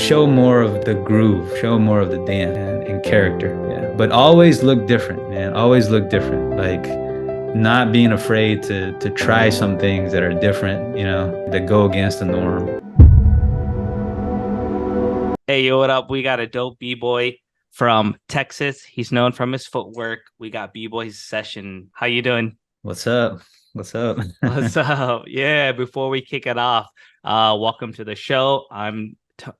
show more of the groove, show more of the dance and character. Yeah, but always look different, man. Always look different. Like not being afraid to try some things that are different, that go against the norm. Hey, yo, what up? We got a dope B-boy from Texas. He's known from his footwork. We got Bboy Zeshen. How you doing? What's up? What's up? What's up? Yeah, before we kick it off, welcome to the show. I'm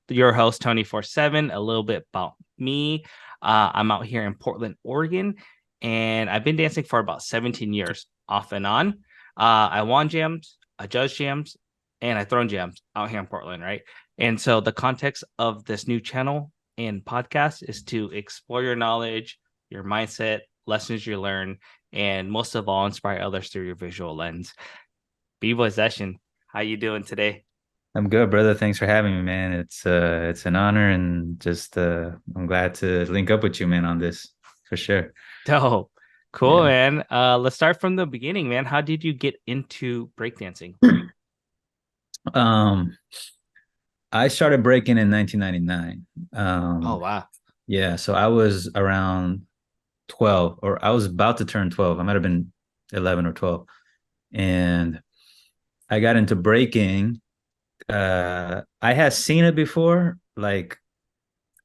your host, Tony47. A little bit about me. I'm out here in Portland, Oregon, and I've been dancing for about 17 years, off and on. I won jams, I judge jams, and I thrown jams out here in Portland, right? And so the context of this new channel and podcast is to explore your knowledge, your mindset, lessons you learn, and most of all, inspire others through your visual lens. Bboy Zeshen, how you doing today? I'm good, brother. Thanks for having me, man. It's an honor, and just I'm glad to link up with you, man, on this for sure. Dope. Cool, Yeah. man. Let's start from the beginning, man. How did you get into breakdancing? I started breaking in 1999. Oh, wow. Yeah, so I was around 12, or I was about to turn 12. I might have been 11 or 12. And I got into breaking. I had seen it before, like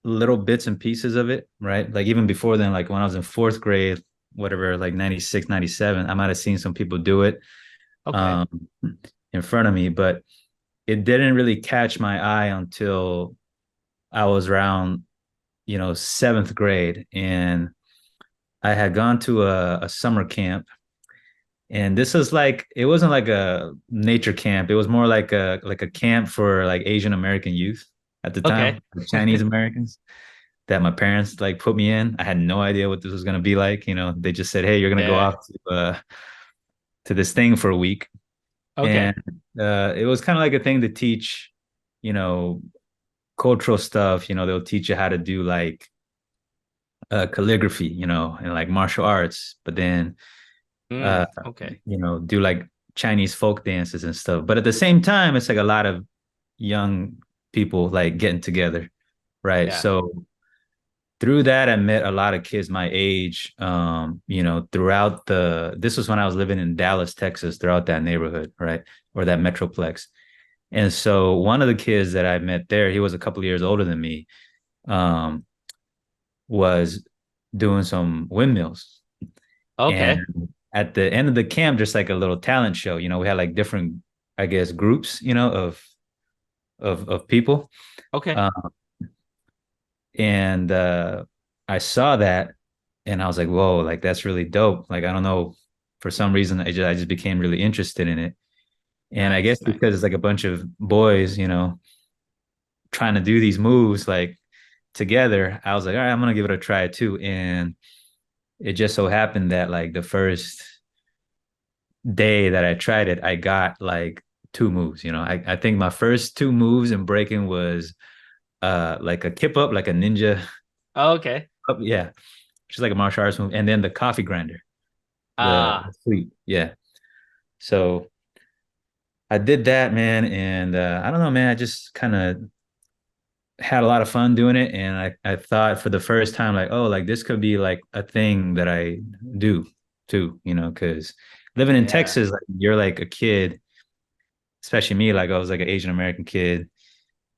little bits and pieces of it, right? Like even before then, like when I was in fourth grade, whatever, like 96, 97, I might have seen some people do it Okay. in front of me, but it didn't really catch my eye until I was around, seventh grade. And I had gone to a summer camp. And this was like, it wasn't like a nature camp. It was more like a camp for like Asian American youth at the Okay. time, Chinese Americans that my parents like put me in. I had no idea what this was gonna be like. They just said, "Hey, you're gonna go Yeah. off to this thing for a week," Okay. and it was kind of like a thing to teach, you know, cultural stuff. They'll teach you how to do like calligraphy, and like martial arts, but then uh, Okay. do like Chinese folk dances and stuff. But at the same time, it's like a lot of young people like getting together, right? Yeah. So through that, I met a lot of kids my age. Throughout this was when I was living in Dallas, Texas, throughout that neighborhood, right? Or that metroplex. And so one of the kids that I met there, he was a couple of years older than me, um, was doing some windmills. And Okay. at the end of the camp, just like a little talent show, we had like different, I guess, groups, of people. Okay. Uh, and I saw that and I was like, whoa, like that's really dope. Like, I don't know, for some reason, I just became really interested in it. And I Nice. guess Nice. because it's like a bunch of boys, trying to do these moves like together, I was like, all right, I'm gonna give it a try too. And it just so happened that like the first day that I tried it, I got like two moves. I think my first two moves in breaking was like a kip up, like a ninja Okay. up, yeah, just like a martial arts move, and then the coffee grinder, the Ah, sweep, yeah. So I did that, man, and I don't know, man. I just kind of had a lot of fun doing it, and I thought for the first time, like, oh, like this could be like a thing that I do too, because living in yeah. Texas, like, you're like a kid, especially me, like I was like an Asian American kid,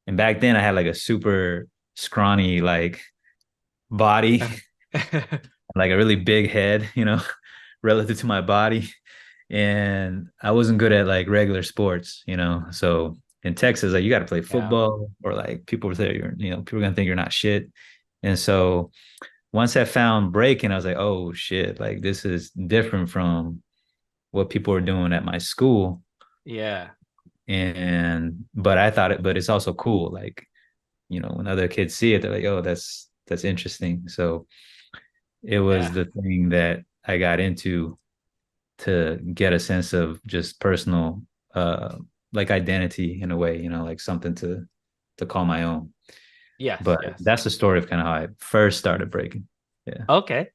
and back then I had like a super scrawny like body, like a really big head, relative to my body. And I wasn't good at like regular sports, So in Texas, like you got to play Yeah. football, or like people will say people are gonna think you're not shit. And so once I found breaking, I was like, oh shit, like this is different from what people are doing at my school. Yeah. And but I thought but it's also cool. Like, when other kids see it, they're like, oh, that's interesting. So it was Yeah. the thing that I got into to get a sense of just personal like identity in a way, like something to call my own. Yes. But Yes. that's the story of kind of how I first started breaking. Yeah. Okay.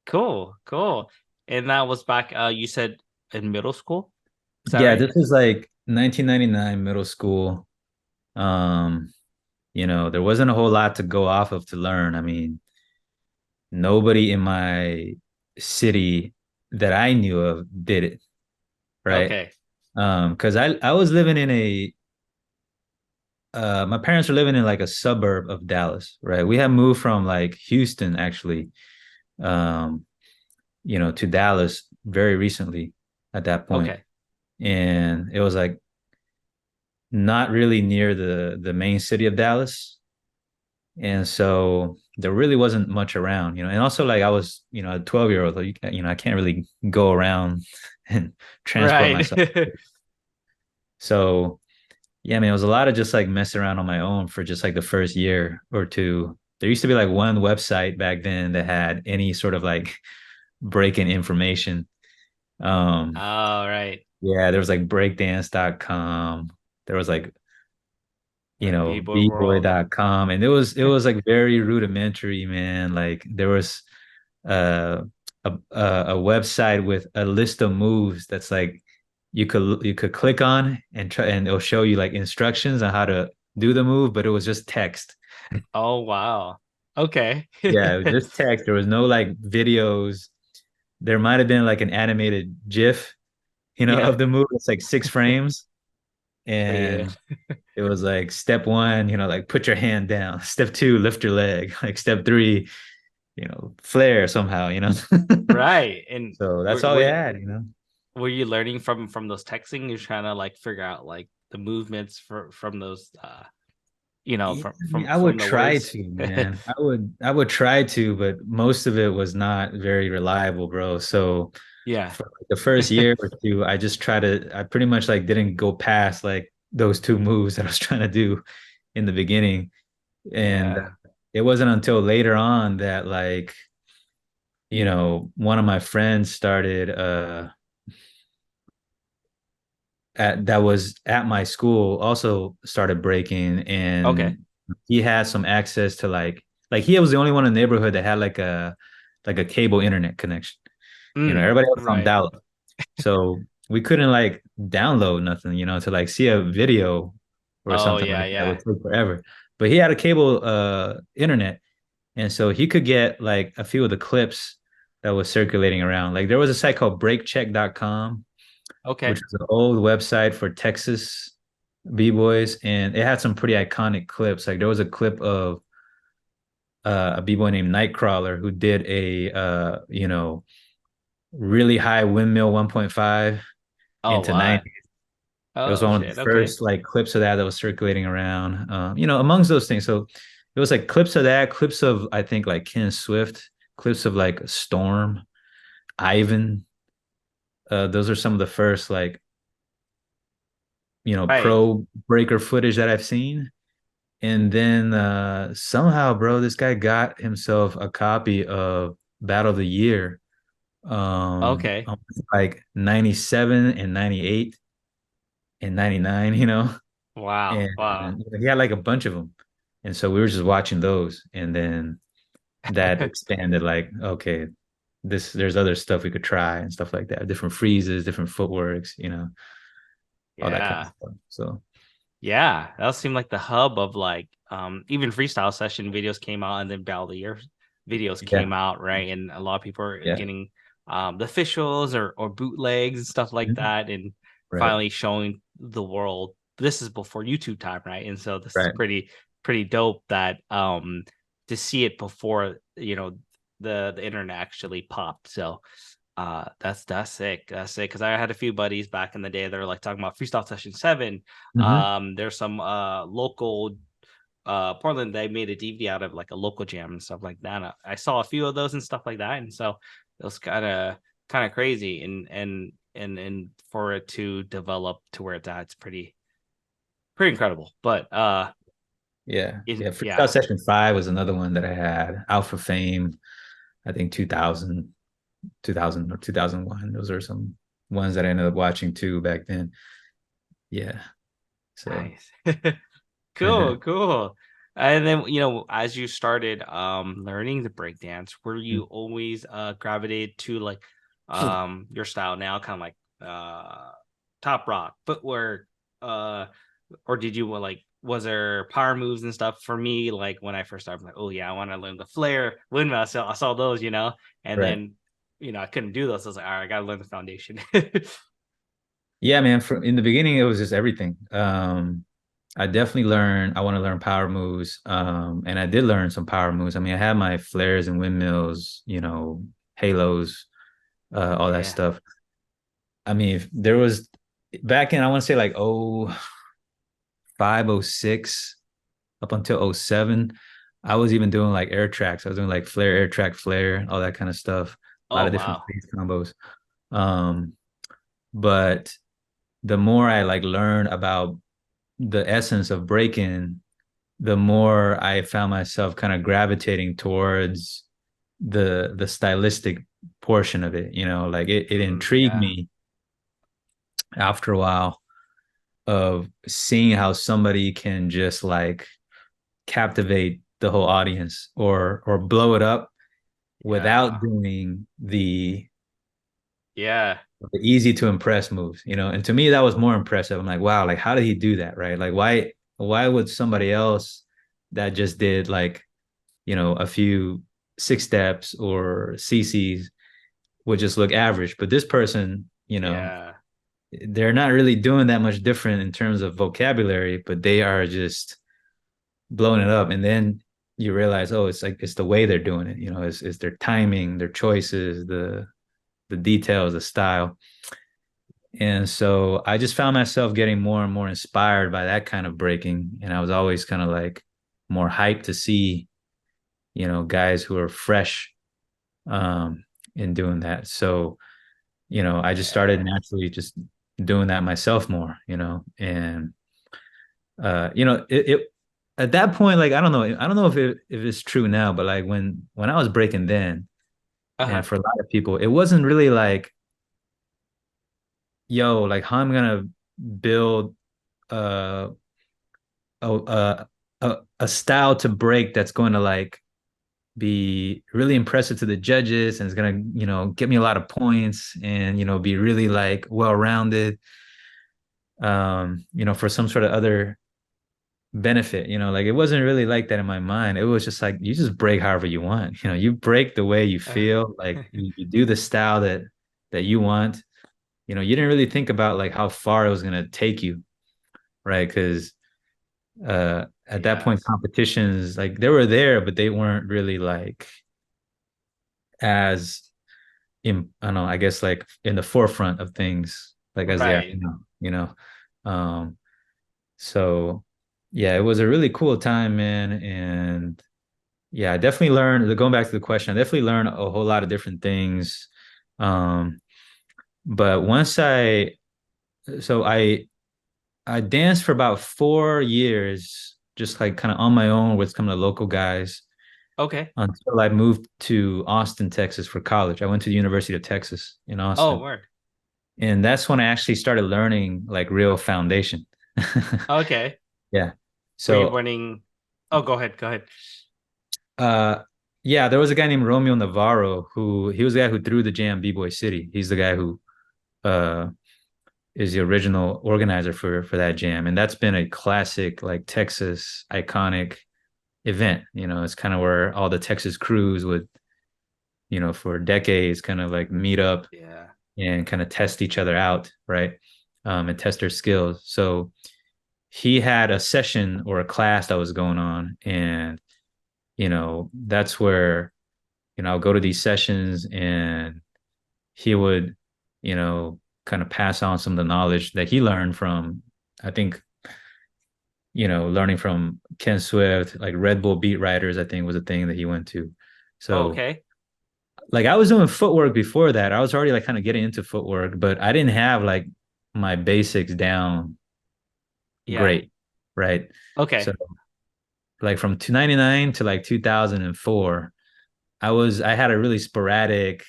Cool. Cool. And that was back, you said in middle school? Is that Yeah, right? this was like 1999 middle school. Um there wasn't a whole lot to go off of to learn. I mean, nobody in my city that I knew of did it, right? Okay. Because I was living in a my parents were living in like a suburb of Dallas, right? We had moved from like Houston actually, um, to Dallas very recently at that point. Okay. And it was like not really near the main city of Dallas. And so there really wasn't much around, and also like I was, a 12-year-old, so I can't really go around and transport Right. myself. So yeah, I mean, it was a lot of just like messing around on my own for just like the first year or two. There used to be like one website back then that had any sort of like breaking information. Um, All right. yeah, there was like breakdance.com. There was like, The B-boy world. bboy.com. And it was like very rudimentary, man. Like there was uh a website with a list of moves that's like you could click on and try, and it'll show you like instructions on how to do the move, but it was just text. Oh wow. Okay. Yeah, it was just text. There was no like videos. There might have been like an animated GIF, Yeah. of the move. It's like 6 frames. Yeah. And it was like step one, like put your hand down. Step two, lift your leg. Like step three, flare somehow. Right. And So that's were all were they you, had. were you learning from those texting? You're trying to like figure out like the movements from those Yeah, from I mean, from I from would the try words. to, man. I would try to, but most of it was not very reliable, bro. So Yeah. for like the first year or two, I pretty much like didn't go past like those two moves that I was trying to do in the beginning. And Yeah. it wasn't until later on that like, one of my friends started that was at my school also started breaking, Okay. and he had some access to like he was the only one in the neighborhood that had like a cable internet connection. Mm, Everybody else was on right. dial-up. So we couldn't like download nothing, to like see a video or Oh something yeah, like that yeah. would take forever. But he had a cable internet, and so he could get like a few of the clips that was circulating around. Like there was a site called breakcheck.com, which Okay. was an old website for Texas b-boys, and it had some pretty iconic clips. Like there was a clip of a b-boy named Nightcrawler who did a really high windmill 1.5 Oh into wow. 90. It was Oh one of the shit. Okay. first like clips of that was circulating around, amongst those things. So it was like clips of that, clips of I think like Ken Swift, clips of like Storm, Ivan. Those are some of the first like Right. pro breaker footage that I've seen. And then somehow, bro, this guy got himself a copy of Battle of the Year, Okay. like 97 and 98 and 99, Wow. Wow. and he had like a bunch of them. And so we were just watching those. And then that expanded like, okay, there's other stuff we could try and stuff like that, different freezes, different footworks, all that kind of Yeah. stuff. So Yeah, that seemed like the hub of like even freestyle session videos came out and then Battle of the Year videos yeah, came out, right? And a lot of people are yeah. getting the officials or bootlegs and stuff like Mhm. that and Right, finally showing the world. This is before YouTube time, right? And so this is right. pretty dope that to see it before, the internet actually popped. So that's sick. That's sick. Because I had a few buddies back in the day that were like talking about Freestyle Session 7. Hmm. There's some local Portland, they made a DVD out of like a local jam and stuff like that. I saw a few of those and stuff like that. And so it was kind of crazy and for it to develop to where it's at, it's pretty incredible. But Yeah, yeah. Freestyle yeah, Session 5 was another one that I had. Alpha Fame, I think 2000 or 2001. Those are some ones that I ended up watching too back then. Yeah. So, nice. Cool, cool. And then, as you started learning the breakdance, were you always gravitated to like your style now, kind of like top rock, footwork, uh or did you like was there power moves and stuff for me? Like when I first started, I'm like, oh yeah, I want to learn the flare windmill. So I saw those, and Right. then I couldn't do those. So I was like, all right, I gotta learn the foundation. Yeah, man. From in the beginning, it was just everything. I definitely learned. I want to learn power moves. And I did learn some power moves. I mean, I had my flares and windmills, halos, all that Yeah. stuff. I mean, if there was back in, I want to say like 05, '06 up until '07, I was even doing like air tracks. I was doing like flare, air track, flare, all that kind of stuff. A lot Oh of different wow. phase combos. Um, but the more I like learn about the essence of breaking, the more I found myself kind of gravitating towards the stylistic portion of it. Like it intrigued Yeah. me after a while of seeing how somebody can just like captivate the whole audience or blow it up without Yeah. doing Yeah. the easy to impress moves. And to me that was more impressive. I'm like, wow, like how did he do that, right? Like why would somebody else that just did like, a few six steps or CCs would just look average, but this person, Yeah. they're not really doing that much different in terms of vocabulary, but they are just blowing it up. And then you realize, oh, it's like it's the way they're doing it. It's their timing, their choices, the details, the style. And so I just found myself getting more and more inspired by that kind of breaking. And I was always kind of like more hyped to see, guys who are fresh in doing that. So, I just started Yeah. naturally just doing that myself more, and it at that point, like I don't know if it's true now, but like when I was breaking then, and Uh-huh. for a lot of people, it wasn't really like, yo, like how I'm gonna build uh a style to break that's going to like be really impressive to the judges and it's gonna, get me a lot of points and be really like well-rounded, for some sort of other benefit. Like it wasn't really like that in my mind. It was just like you just break however you want. You break the way you Uh, feel, like you do the style that you want. You didn't really think about like how far it was gonna take you, right? Because at that point yes. competitions like they were there, but they weren't really like as I don't know, I guess like in the forefront of things like as they are Right. now. Um so yeah, it was a really cool time, man. And yeah, I definitely learned, going back to the question, I definitely learned a whole lot of different things. Um but once so I danced for about 4 years, just like kind of on my own with some of the local guys Okay. until I moved to Austin, Texas for college. I went to the University of Texas in Oh, Austin. word. And that's when I actually started learning like real foundation. Okay. Yeah. Were you So, running? Oh, go ahead. Go ahead. uh, yeah, there was a guy named Romeo Navarro who he was the guy who threw the jam Bboy City. He's the guy who uh is the original organizer for that jam, and that's been a classic like Texas iconic event. It's kind of where all the Texas crews would, for decades kind of like meet up Yeah. and kind of test each other out, right? And test their skills. So he had a session or a class that was going on, and that's where I'll go to these sessions, and he would kind of pass on some of the knowledge that he learned from, I think, learning from Ken Swift, like Red Bull beat writers, I think was a thing that he went to. Oh, So okay. like I was doing footwork before that. I was already like kind of getting into footwork, but I didn't have like my basics down Yeah. great, right? So Okay. like from 299 to like 2004, I had a really sporadic,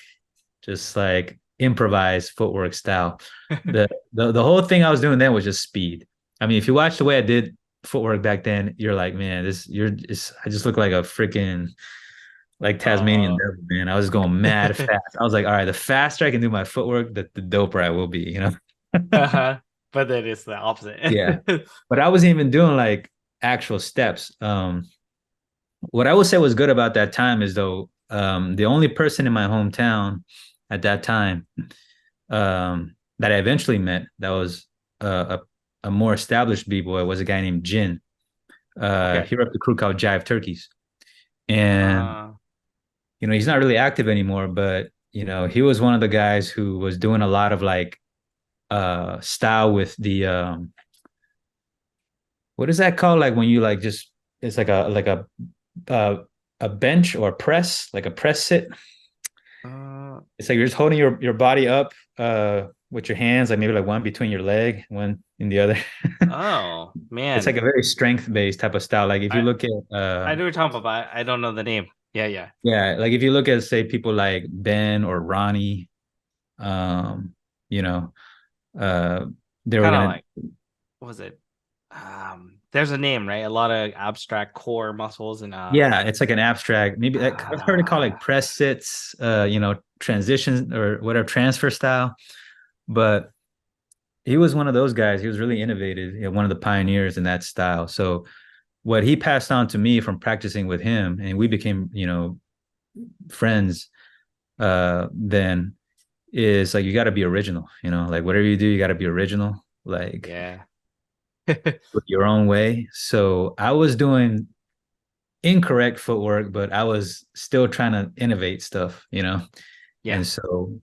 just like improvised footwork style. The whole thing I was doing then was just speed. I mean, if you watch the way I did footwork back then, you're like, man, I just look like a freaking like Tasmanian Oh. devil, man. I was going mad fast. I was like, all right, the faster I can do my footwork, the doper I will be. Uh-huh. But then it's the opposite. Yeah. But I wasn't even doing like actual steps. What I would say was good about that time is though, the only person in my hometown at that time, that I eventually met that was a more established b-boy was a guy named Jin. Okay. He wrote the crew called Jive Turkeys, and Uh, he's not really active anymore, but he was one of the guys who was doing a lot of like style with the what is that called? Like when you like just it's uh, a bench or a press, like a press sit. uh, It's like you're just holding your body up with your hands, like maybe like one between your leg, one in the other. oh It's like man. a very strength based type of style. Like if you I look at I know what you're talking about, but I don't know the name. Yeah, yeah. yeah, like if you look at say people like Ben or Ronnie, um, you know, uh they were Kind of gonna like what was it? There's a name, right? A lot of abstract core muscles and yeah, it's like an abstract, maybe like I've heard it called like uh press sits, transition or whatever transfer style. But he was one of those guys. He was really innovative, one of the pioneers in that style. So what he passed on to me from practicing with him, and we became, friends, then is like you got to be original. Like whatever you do, you got to be original, like yeah. with your own way. So I was doing incorrect footwork, but I was still trying to innovate stuff. Yeah. And so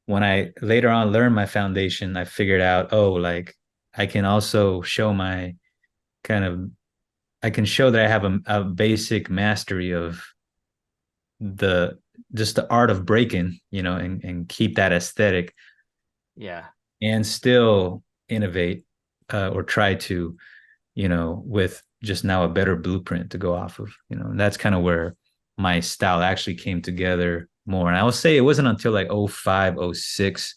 when I later on learned my foundation, I figured out, oh, like I can also show my kind of I can show that I have a basic mastery of the just the art of breaking, and keep that aesthetic Yeah. and still innovate, or try to, with just now a better blueprint to go off of. And that's kind of where my style actually came together more. And I will say it wasn't until like 05, 06.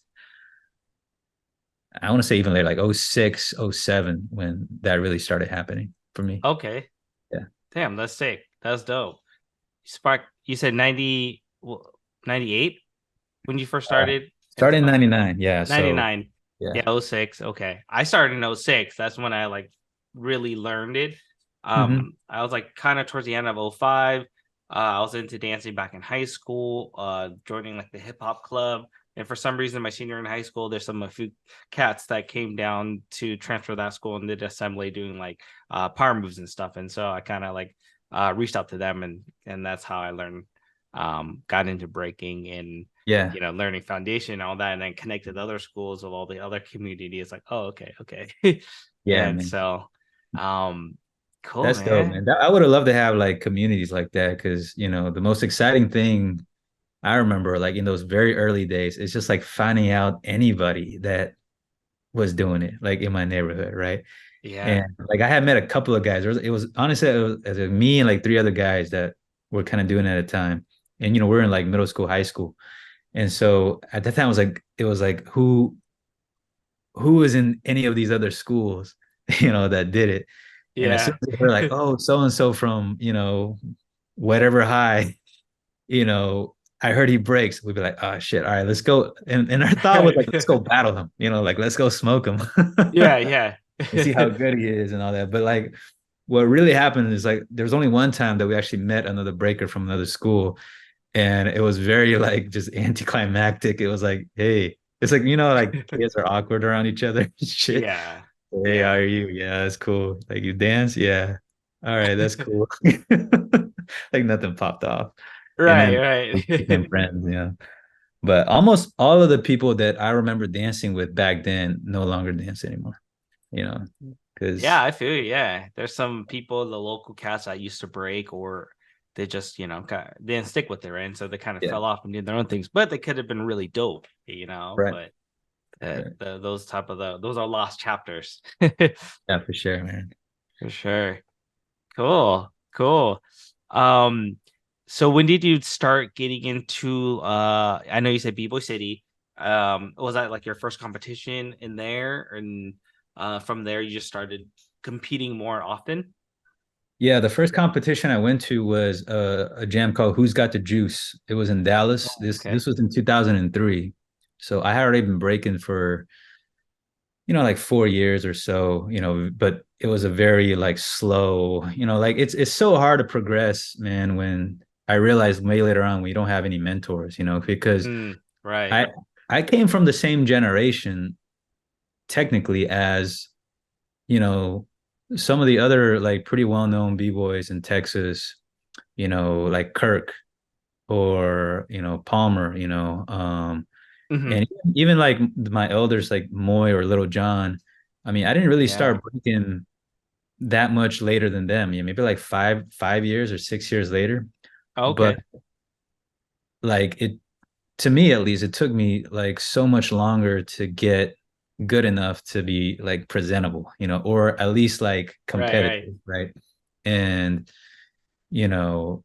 I want to say even later, like 06, 07, when that really started happening for me. Okay. Yeah. Damn, that's sick. That's dope. Spark, you said 98 when you first Uh, started and Started in 99. Yeah. So 99. yeah. Yeah, oh 06. Okay. I started in oh 06. That's when I like really learned it. Hmm. I was like kind of towards the end of oh 05. I was into dancing back in high school, joining like the hip hop club. And for some reason, my senior in high school, there's a few cats that came down to transfer that school and did assembly doing like power moves and stuff. And so I kind of like reached out to them and that's how I learned, got into breaking and Yeah. learning foundation and all that, and then connected other schools of all the other communities. Like, oh, okay, okay. Yeah, And man. so, um, cool, That's dope, man. man. I would have loved to have like communities like that because, the most exciting thing I remember, like in those very early days, is just like finding out anybody that was doing it, like in my neighborhood, right? Yeah, And like I had met a couple of guys. It was honestly it was me and like three other guys that were kind of doing it at a time. And we're in like middle school, high school. And so at that time it was like who was in any of these other schools, that did it. And as soon yeah, as they're like, oh, so and so from, whatever high, you know, I heard he breaks, we'd be like, oh shit, all right, let's go. And our thought was like, let's go battle him, like let's go smoke him yeah, yeah, and see how good he is and all that. But like what really happened is like there's only one time that we actually met another breaker from another school. And it was very like just anticlimactic. It was like, hey, it's like, like kids are awkward around each other. Shit. yeah, Hey, how yeah. are you? Yeah, that's cool. Like you dance? Yeah. All right, that's cool. Like nothing popped off. And Right, then we became right. friends, yeah. But almost all of the people that I remember dancing with back then no longer dance anymore, Yeah, because I feel you. Yeah, there's some people, the local cats that used to break, or they just, kind of didn't stick with it, right? And so they kind of yeah, fell off and did their own things, but they could have been really dope, right, But right. those type of those are lost chapters. Yeah, for sure, man. For sure. Cool. Cool. Um, so when did you start getting into I know you said B-Boy City. Was that like your first competition in there? And from there you just started competing more often? Yeah, the first competition I went to was a jam called Who's Got the Juice. It was in Dallas. Oh, This okay. this was in 2003. So I had already been breaking for, like 4 years or so, but it was a very like slow, like it's so hard to progress, man, when I realized way later on when you don't have any mentors, because Right. I I came from the same generation technically as, you know, some of the other like pretty well-known b-boys in Texas, like Kirk or, Palmer, Hmm. and even like my elders like Moy or Little John. I mean, I didn't really Yeah. start breaking that much later than them. Yeah, maybe like five years or 6 years later. But Okay. like it to me at least, it took me like so much longer to get good enough to be like presentable, or at least like Right. Right. competitive, right? And you know,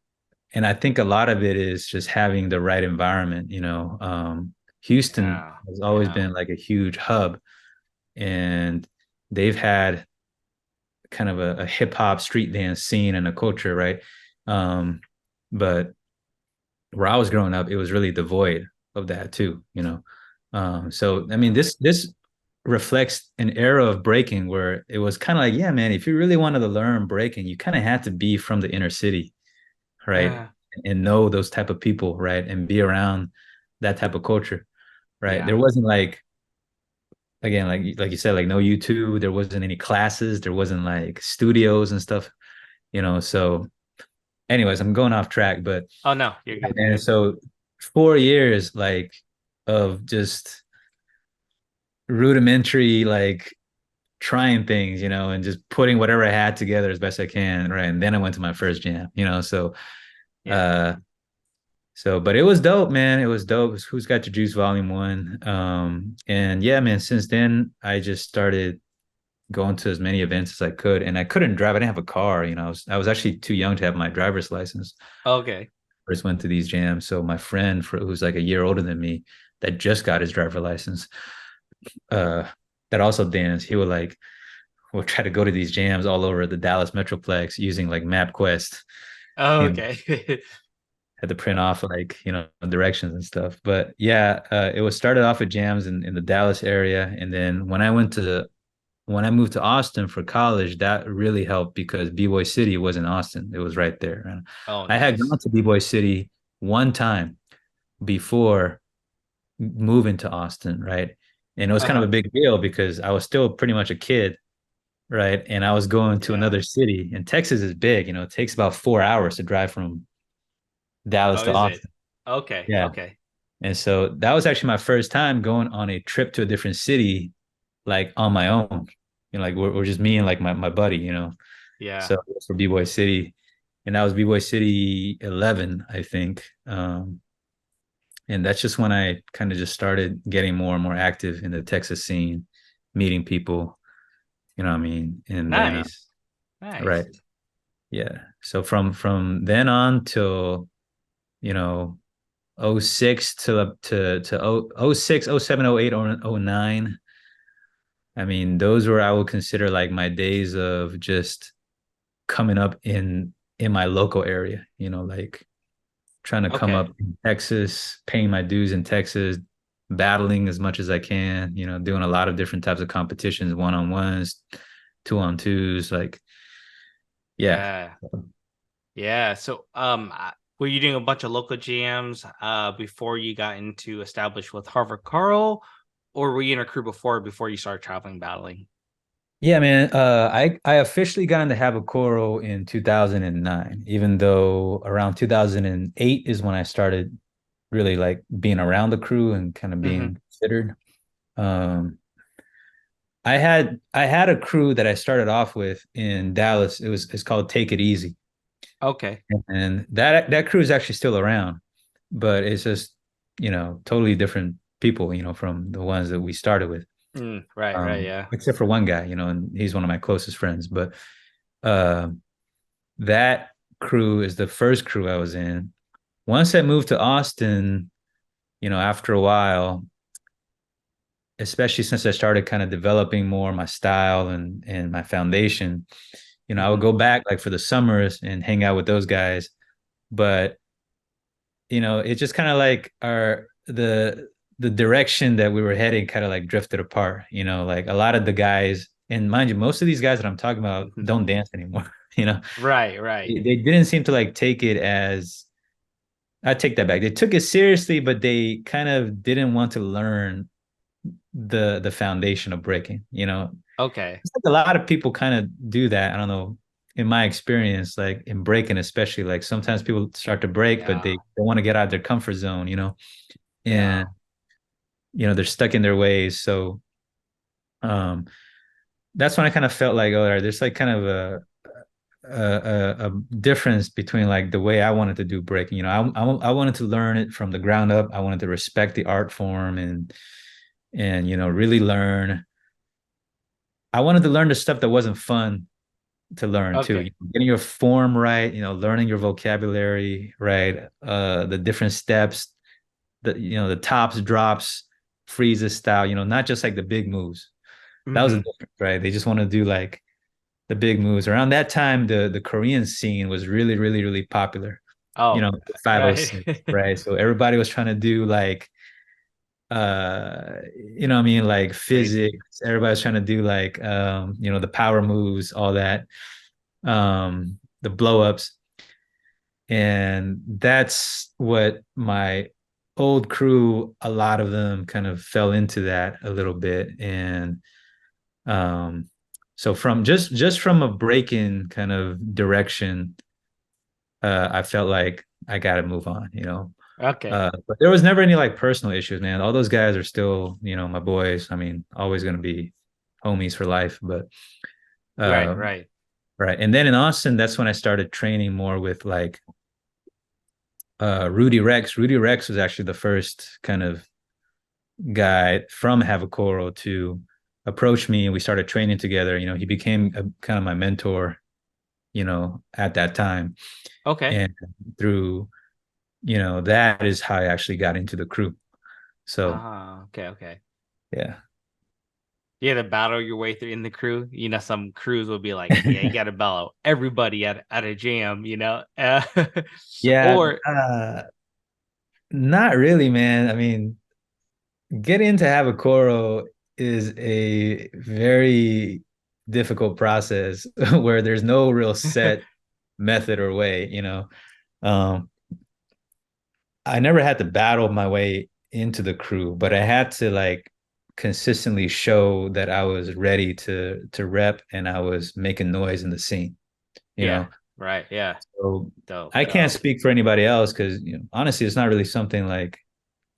and I think a lot of it is just having the right environment. Houston Yeah. has always Yeah. been like a huge hub, and they've had kind of a hip hop street dance scene and a culture, right? Um, but where I was growing up, it was really devoid of that too. So I mean, Yeah. this reflects an era of breaking where it was kind of like, yeah, man, if you really wanted to learn breaking, you kind of had to be from the inner city, right? Yeah. And know those type of people, right? And be around that type of culture, right? Yeah. There wasn't like, again, like you said, like no YouTube, there wasn't any classes, there wasn't like studios and stuff, So anyways, I'm going off track, but Oh no, you're yeah, good. You're man, good. so 4 years like of just rudimentary like trying things, and just putting whatever I had together as best I can, right? And then I went to my first jam, Yeah. uh but it was dope, man. It was dope. It was Who's Got Your Juice Volume 1. And yeah, man, since then I just started going to as many events as I could. And I couldn't drive. I didn't have a car, I was actually too young to have my driver's license. Okay. First went to these jams. So my friend who's like a year older than me that just got his driver license, uh, that also danced, he would like we'll try to go to these jams all over the Dallas Metroplex using like MapQuest. You know, Okay. had to print off like, directions and stuff. But yeah, it was started off with jams in the Dallas area. And then when I moved to Austin for college, that really helped because B-Boy City was in Austin. It was right there. And Oh, I had gone nice. to B-Boy City one time before moving to Austin, right? And it was kind of Uh-huh. a big deal because I was still pretty much a kid, right? And I was going to Yeah. another city, and Texas is big. It takes about 4 hours to drive from Dallas Oh, to is it? Austin. Okay. Yeah. Okay. And so that was actually my first time going on a trip to a different city, like on my own. Like we're just me and like my buddy. Yeah. So for B-Boy City, and that was B-Boy City 11, I think. And that's just when I kind of just started getting more and more active in the Texas scene, meeting people. You know what I mean? And then, Nice. right, Nice. yeah. So from then on till, you know '06 to '06, '07, '08, or '09. I mean, those were I would consider like my days of just coming up in my local area, like trying to come Okay. up in Texas, paying my dues in Texas, battling as much as I can, doing a lot of different types of competitions, one-on-ones, two-on-twos, like yeah. Yeah. Yeah. So, were you doing a bunch of local jams before you got into established with Harvard Carl, or were you in a crew before you started traveling battling? Yeah, man. I officially got into Havikoro in 2009, even though around 2008 is when I started really like being around the crew and kind of Hmm. being considered. Um, I had a crew that I started off with in Dallas. It's called Take It Easy, Okay. and that crew is actually still around, but it's just totally different people, from the ones that we started with. Right. Right. Yeah. Except for one guy, and he's one of my closest friends. But uh, that crew is the first crew I was in. Once I moved to Austin, after a while, especially since I started kind of developing more my style and my foundation, I would Hmm. go back like for the summers and hang out with those guys. But it just kind of like the direction that we were heading kind of like drifted apart. Like a lot of the guys, and mind you, most of these guys that I'm talking about don't dance anymore. you know, Right, right. they didn't seem to like take it as, I take that back. They took it seriously, but they kind of didn't want to learn the foundation of breaking. Okay. It's like a lot of people kind of do that. I don't know. In my experience, like in breaking, especially, like sometimes people start to break, but Yeah. they want to get out of their comfort zone, Yeah. and they're stuck in their ways. So um that's when I kind of felt like, oh, there's like kind of a difference between like the way I wanted to do breaking. I wanted to learn it from the ground up. I wanted to respect the art form and really learn. I wanted to learn the stuff that wasn't fun to learn too. Okay. Getting your form right, learning your vocabulary right, the different steps, the tops, drops, freezes style. Not just like the big moves. That was a Hmm. difference, right? They just want to do like the big moves. Around that time, the Korean scene was really, really, really popular. Oh, The 506, right. right? So everybody was trying to do like what I mean, like Crazy. physics. Everybody's trying to do like the power moves, all that, the blow ups. And that's what my old crew, a lot of them kind of fell into that a little bit. And um so from just from a break-in kind of direction, I felt like I got to move on. Okay. But there was never any like personal issues, man. All those guys are still, my boys. I mean, always gonna be homies for life. But Right, uh, right. right. And then in Austin, that's when I started training more with like Rudy Rex. Rudy Rex was actually the first kind of guy from Havikoro to approach me, and we started training together. He became kind of my mentor, at that time. Okay. And through, that is how I actually got into the crew. So Ah, okay, okay. yeah. Yeah, to battle your way through in the crew. Some crews will be like, yeah, you got to battle everybody at a jam. Yeah, Or not really, man. I mean, getting into Havikoro is a very difficult process where there's no real set method or way. Um, I never had to battle my way into the crew, but I had to like consistently show that I was ready to rep and I was making noise in the scene, you yeah, know. right, yeah. So Dope, I can't dope. speak for anybody else because honestly, it's not really something like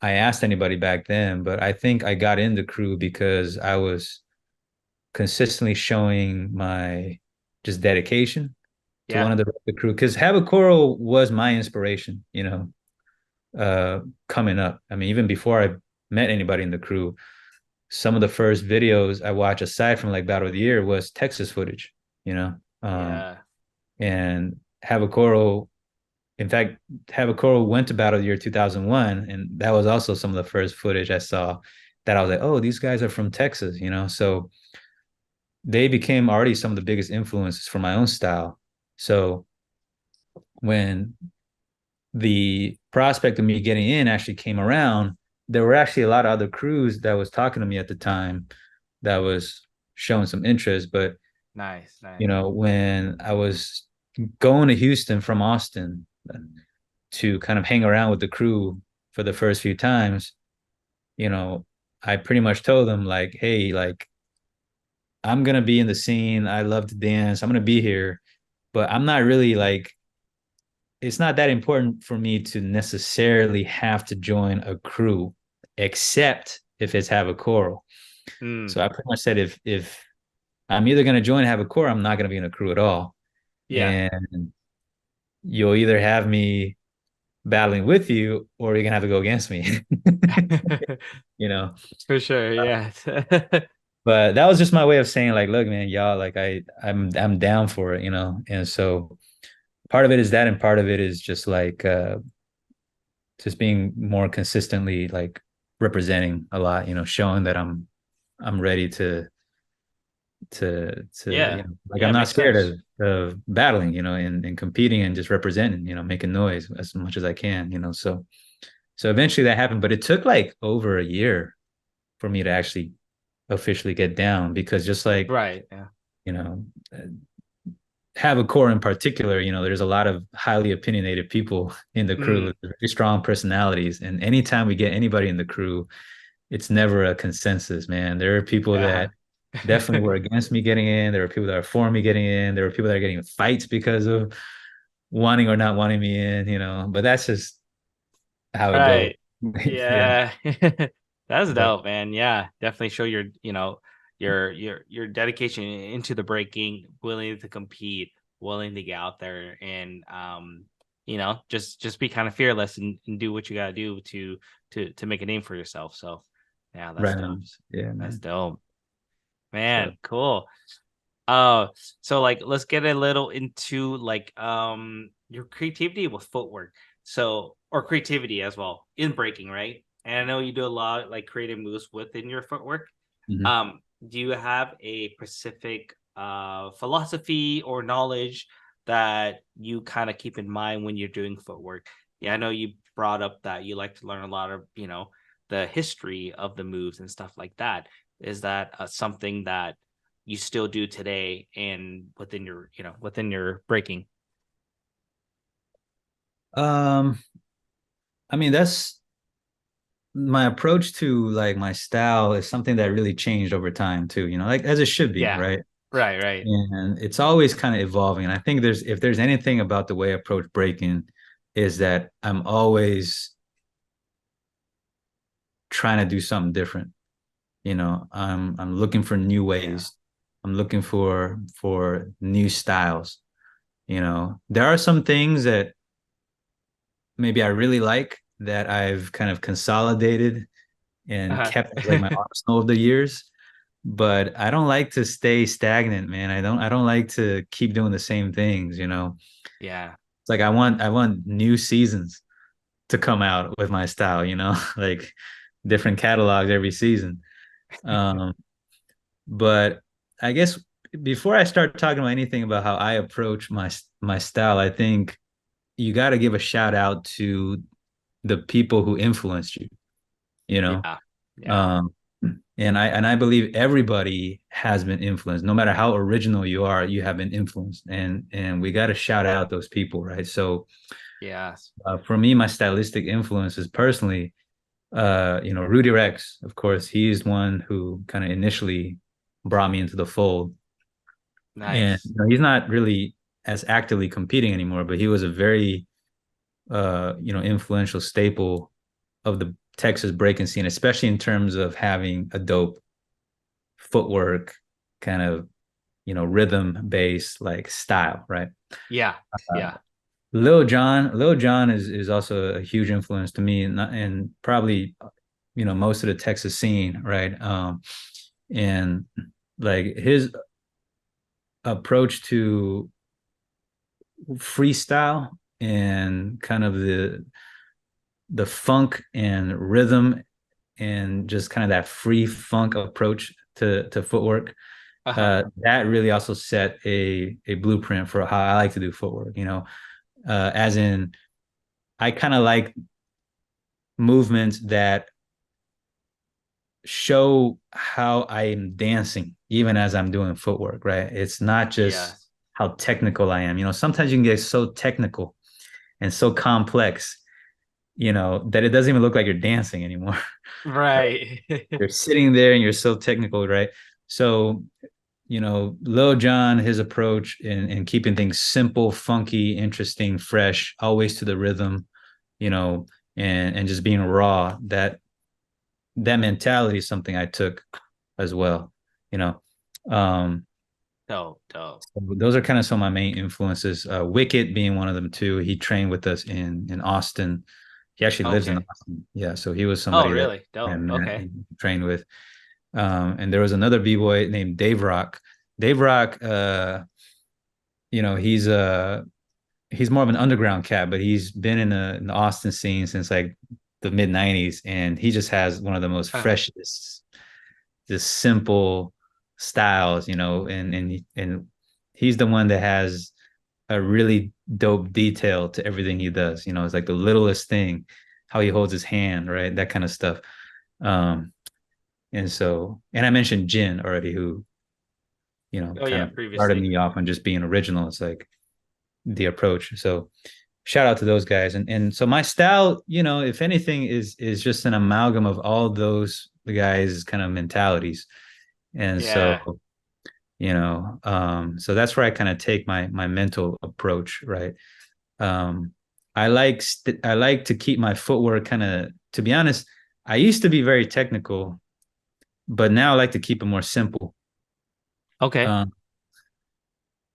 I asked anybody back then, but I think I got in the crew because I was consistently showing my just dedication to Yeah, one of the crew. Because Habakoro was my inspiration, coming up. I mean, even before I met anybody in the crew, some of the first videos I watched, aside from like Battle of the Year, was Texas footage, you know. Um, yeah, and Habakoro, in fact, Habakoro went to Battle of the Year 2001, and that was also some of the first footage I saw that I was like, oh, these guys are from Texas. So they became already some of the biggest influences for my own style. So when the prospect of me getting in actually came around, there were actually a lot of other crews that was talking to me at the time that was showing some interest. But nice, nice. when I was going to Houston from Austin to kind of hang around with the crew for the first few times, you know, I pretty much told them like, hey, like I'm gonna be in the scene. I love to dance. I'm gonna be here, but I'm not really like it's not that important for me to necessarily have to join a crew, except if it's have a choral. Mm, So I pretty much said if I'm either gonna join have a choral, I'm not gonna be in a crew at all. yeah. And you'll either have me battling with you or you're gonna have to go against me. you know. For sure, yeah. But that was just my way of saying, like, look, man, y'all, like I'm down for it. And so part of it is that, and part of it is just like just being more consistently like representing a lot, showing that I'm ready to Yeah, like I'm yeah, not makes scared sense. of battling, and competing and just representing, making noise as much as I can. So So eventually that happened, but it took like over a year for me to actually officially get down because just like, Right. Yeah. you know, Havikoro in particular, there's a lot of highly opinionated people in the crew Mm, with very strong personalities. And anytime we get anybody in the crew, it's never a consensus, man. There are people yeah. that definitely were against me getting in. There were people that are for me getting in. There were people that are getting in fights because of wanting or not wanting me in, but that's just how it goes. Right. Yeah. Yeah. That's But dope, man. Yeah. Definitely show your, your dedication into the breaking, willing to compete, willing to get out there and just be kind of fearless and do what you gotta do to make a name for yourself. So yeah, that's right dope. on. Yeah, That's man. dope. So Man, cool. Uh, so like let's get a little into like your creativity with footwork. So or creativity as well in breaking, right? And I know you do a lot like creative moves within your footwork. mhm. Do you have a specific philosophy or knowledge that you kind of keep in mind when you're doing footwork? Yeah, I know you brought up that you like to learn a lot of, the history of the moves and stuff like that. Is that something that you still do today and within your breaking? um, I mean, that's my approach to like my style is something that really changed over time too, like as it should be, Yeah. right? Right, right. And it's always kind of evolving. And I think if there's anything about the way I approach breaking is that I'm always trying to do something different. I'm looking for new Yeah. ways. I'm looking for new styles. There are some things that maybe I really like that I've kind of consolidated and Uh-huh. kept as like my arsenal of the years. But I don't like to stay stagnant, man. I don't like to keep doing the same things. Yeah. It's like I want new seasons to come out with my style, like different catalogs every season. Um, but I guess before I start talking about anything about how I approach my style, I think you got to give a shout out to the people who influenced you, you know. Yeah. Yeah. Um, and I believe everybody has been influenced. No matter how original you are, you have been influenced, and we got to shout out those people, right? So Yes. for me, my stylistic influences personally, Rudy Rex, of course, he's one who kind of initially brought me into the fold, and Nice. he's not really as actively competing anymore, but he was a very influential staple of the Texas breaking scene, especially in terms of having a dope footwork, kind of, rhythm based like style, right? Yeah. Uh, Yeah. Lil Jon is also a huge influence to me, and probably, most of the Texas scene, right? And like his approach to freestyle and kind of the funk and rhythm and just kind of that free funk approach to footwork. Uh-huh. That really also set a blueprint for how I like to do footwork. As in, I kind of like movements that show how I am dancing, even as I'm doing footwork. Right? It's not just Yes. how technical I am. Sometimes you can get so technical and so complex, that it doesn't even look like you're dancing anymore. Right. You're sitting there and you're so technical, right? So, Lil Jon, his approach in keeping things simple, funky, interesting, fresh, always to the rhythm, you know, and just being raw, that mentality is something I took as well, you know. Um, Dope, dope. so those are kind of some of my main influences. Wicket being one of them too. He trained with us in Austin. He actually lives in Okay. Austin. Yeah, so he was Oh, somebody that really? I Dope. met Okay. and trained with. And there was another b-boy named Dave Rock. Dave Rock, he's more of an underground cat, but he's been in the Austin scene since like the mid '90s, and he just has one of the most Uh-huh. freshest, just simple styles, and he's the one that has a really dope detail to everything he does. It's like the littlest thing, how he holds his hand, right? That kind of stuff. Um, and so, and I mentioned Jin already, who, Oh kind yeah, of started previously. me off on just being original. It's like the approach. So shout out to those guys. And so my style, if anything, is just an amalgam of all those guys' kind of mentalities. And Yeah. so, so that's where I kind of take my mental approach, right? Um, I like to keep my footwork kind of, to be honest, I used to be very technical, but now I like to keep it more simple. Okay. Um,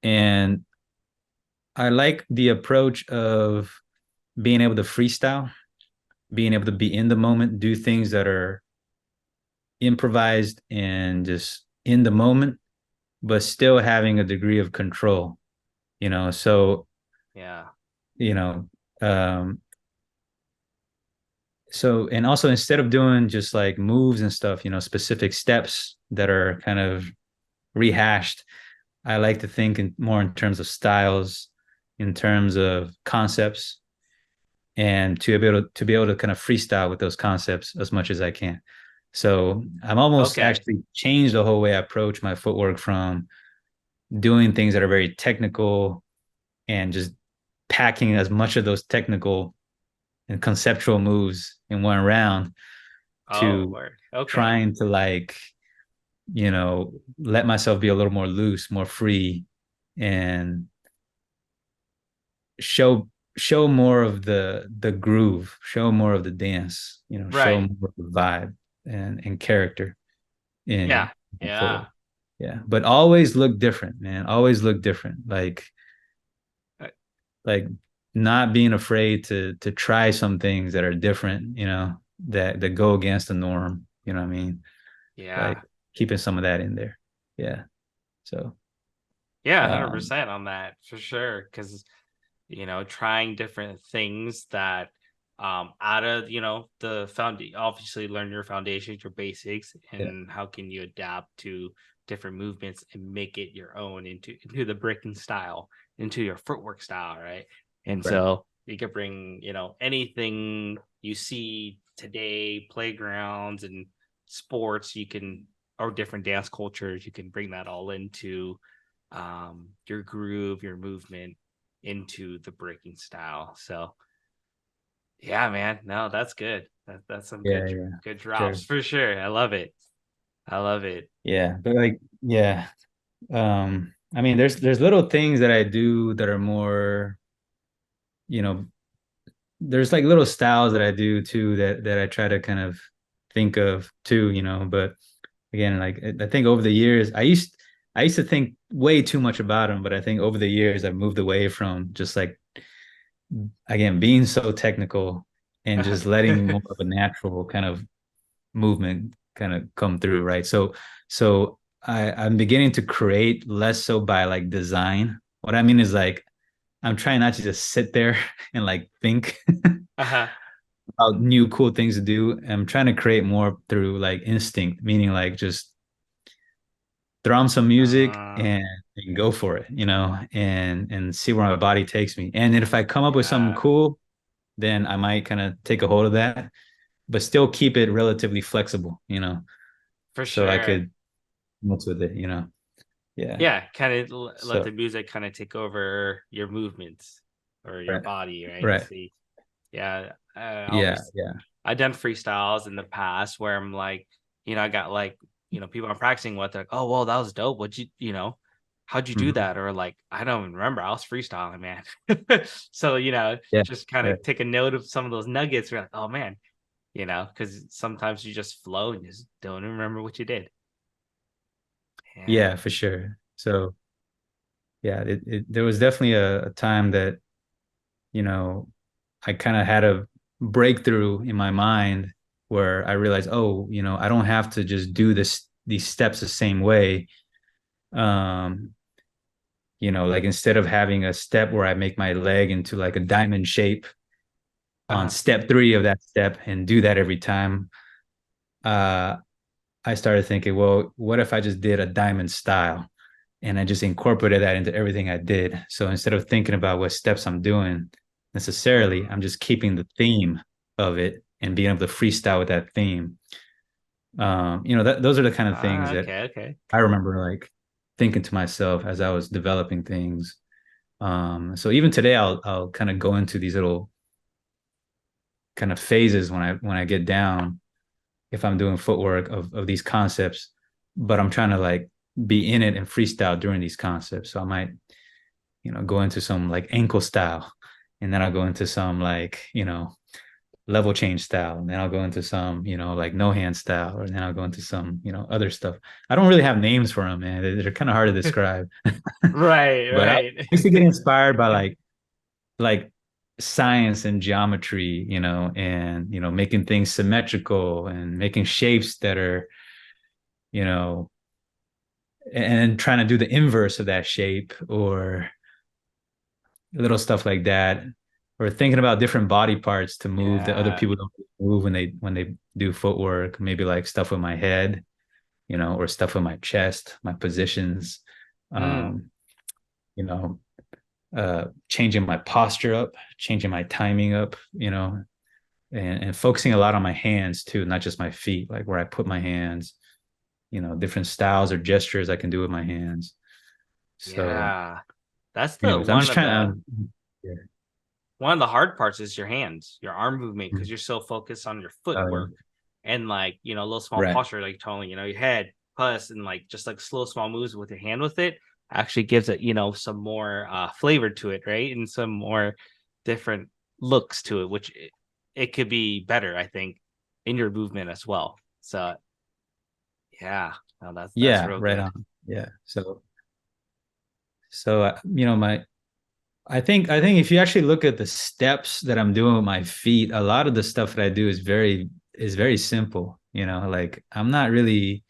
and I like the approach of being able to freestyle, being able to be in the moment, do things that are improvised and just in the moment, but still having a degree of control, So, Yeah. you know, um, and also instead of doing just like moves and stuff, specific steps that are kind of rehashed, I like to think more in terms of styles, in terms of concepts, and to be able to kind of freestyle with those concepts as much as I can. So I'm almost Okay. actually changed the whole way I approach my footwork from doing things that are very technical and just packing as much of those technical and conceptual moves in one round Oh, to word. Okay. trying to like, let myself be a little more loose, more free, and show show more of the groove, show more of the dance, show Right. more of the vibe and character Yeah. in Yeah. footwork. Yeah, but always look different, man. Always look different. Uh, Like not being afraid to try some things that are different, that go against the norm. You know what I mean? Like Yeah. keeping some of that in there. Yeah. So Yeah, um 100% on that for sure. Because, trying different things that out of, the found obviously learn your foundations, your basics, yeah, and how can you adapt to different movements and make it your own into the breaking style, into your footwork style, right? And right. so you could bring, anything you see today, playgrounds and sports, you can, or different dance cultures, you can bring that all into your groove, your movement into the breaking style. So yeah, man, no, that's good. That's some Yeah, yeah. good Sure. drops for sure. I love it. I love it. Yeah. But like, yeah. I mean, there's little things that I do that are more, you know, there's like little styles that I do too that I try to kind of think of too, but again, like I think over the years, I used to think way too much about them, but I think over the years I've moved away from just like, again, being so technical and just letting more of a natural kind of movement kind of come through, right? So I'm beginning to create less so by like design. What I mean is like I'm trying not to just sit there and like think Uh-huh. about new cool things to do. I'm trying to create more through like instinct, meaning like just throw on some music Uh, and go for it, and see where my body takes me. And then if I come up with something yeah, cool, then I might kind of take a hold of that, but still keep it relatively flexible, for so I sure. could mess with it. Yeah. Yeah, kind of let So the music kind of take over your movements or your right, body, right? right. See, yeah, I Yeah, always yeah. I've done freestyles in the past where I'm like, I got like, people I'm practicing with, they're like, oh, well, that was dope. How'd you do Mhm. that? Or like, I don't even remember. I was freestyling, man. So, Yeah, just kind right. of take a note of some of those nuggets. We're like, oh, man, because sometimes you just flow and just don't even remember what you did. Yeah. Yeah, for sure. So yeah, there was definitely a time that, you know, I kind of had a breakthrough in my mind where I realized, oh, I don't have to just do these steps the same way. Um, like instead of having a step where I make my leg into like a diamond shape on Uh-huh. step three of that step and do that every time, uh, I started thinking, well, what if I just did a diamond style and I just incorporated that into everything I did? So instead of thinking about what steps I'm doing necessarily, I'm Mm, just keeping the theme. of it and being able to freestyle with that theme. Those are the kind of things Ah, that okay, okay. I remember like thinking to myself as I was developing things. So even today, I'll kind of go into these little kind of phases when I get down if I'm doing footwork of these concepts, but I'm trying to like be in it and freestyle during these concepts. So I might, go into some like ankle style, and then I'll go into some like, level change style, and then I'll go into some, like no hand style, and then I'll go into some, other stuff. I don't really have names for them, man. They're kind of hard to describe. Right, But I right. used to get inspired by like science and geometry, and making things symmetrical and making shapes that are, you know, and trying to do the inverse of that shape or little stuff like that. Or thinking about different body parts to move that other Yeah. people don't move when they do footwork, maybe like stuff with my head, or stuff with my chest, my positions, Mm, um, you know, changing my posture up, changing my timing up, and focusing a lot on my hands too, not just my feet, like where I put my hands, different styles or gestures I can do with my hands. So, yeah. That's the anyways, I'm just trying to, yeah. one of the hard parts is your hands, your arm movement, because Mhm. you're so focused on your Oh, footwork yeah. and like, a little small Right. posture, like totally, your head, plus, and like just like slow, small moves with your hand with it actually gives it, some more flavor to it, right? And some more different looks to it, which it could be better, I think, in your movement as well. So yeah, no, that's Yeah, real right good. on. Yeah. So, my I think if you actually look at the steps that I'm doing with my feet, a lot of the stuff that I do is very simple. Like I'm not really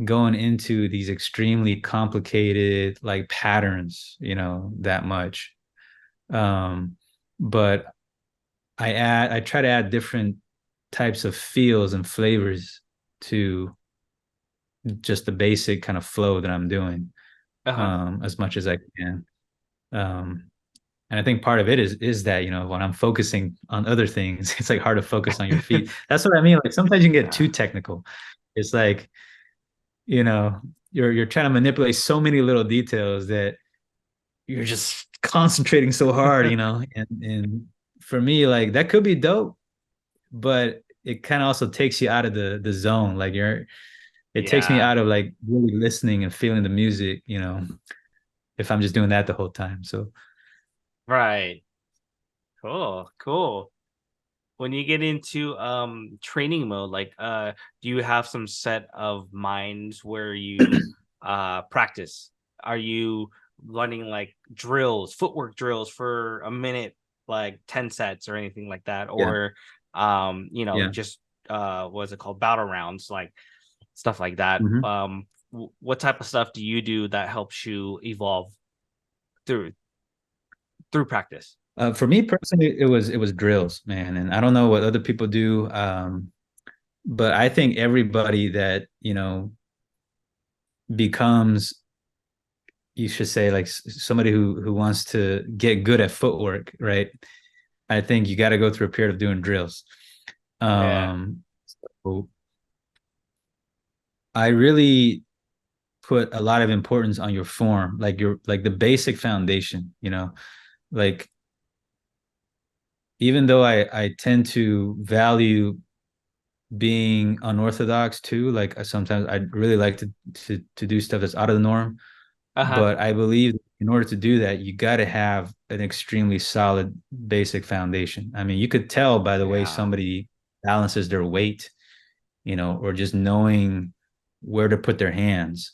going into these extremely complicated like patterns, that much. Um, but I try to add different types of feels and flavors to just the basic kind of flow that I'm doing, Uh-huh. as much as I can. Um, and I think part of it is that, when I'm focusing on other things, it's like hard to focus on your feet. That's what I mean. Like sometimes you can get too Yeah. technical. It's like, you know, you're trying to manipulate so many little details that you're just concentrating so hard, and for me, like that could be dope, but it kind of also takes you out of the zone. Like it takes me Yeah. out of like really listening and feeling the music, if I'm just doing that the whole time. So Right. Cool. Cool. When you get into training mode, like do you have some set of minds where you practice? Are you running like drills, footwork drills for a minute, like 10 sets or anything like that? yeah, Or yeah. just what's it called, battle rounds, like stuff like that. Mhm. What type of stuff do you do that helps you evolve through practice? For me personally, it was drills, man, and I don't know what other people do, but I think everybody that becomes, you should say, like somebody who wants to get good at footwork, right? I think you got to go through a period of doing drills. Yeah. So I really put a lot of importance on your form, like the basic foundation, like even though I tend to value being unorthodox too. Like sometimes I really like to do stuff that's out of the norm. Uh-huh. But I believe in order to do that, you got to have an extremely solid basic foundation. I mean, you could tell by the way Yeah. somebody balances their weight, or just knowing where to put their hands,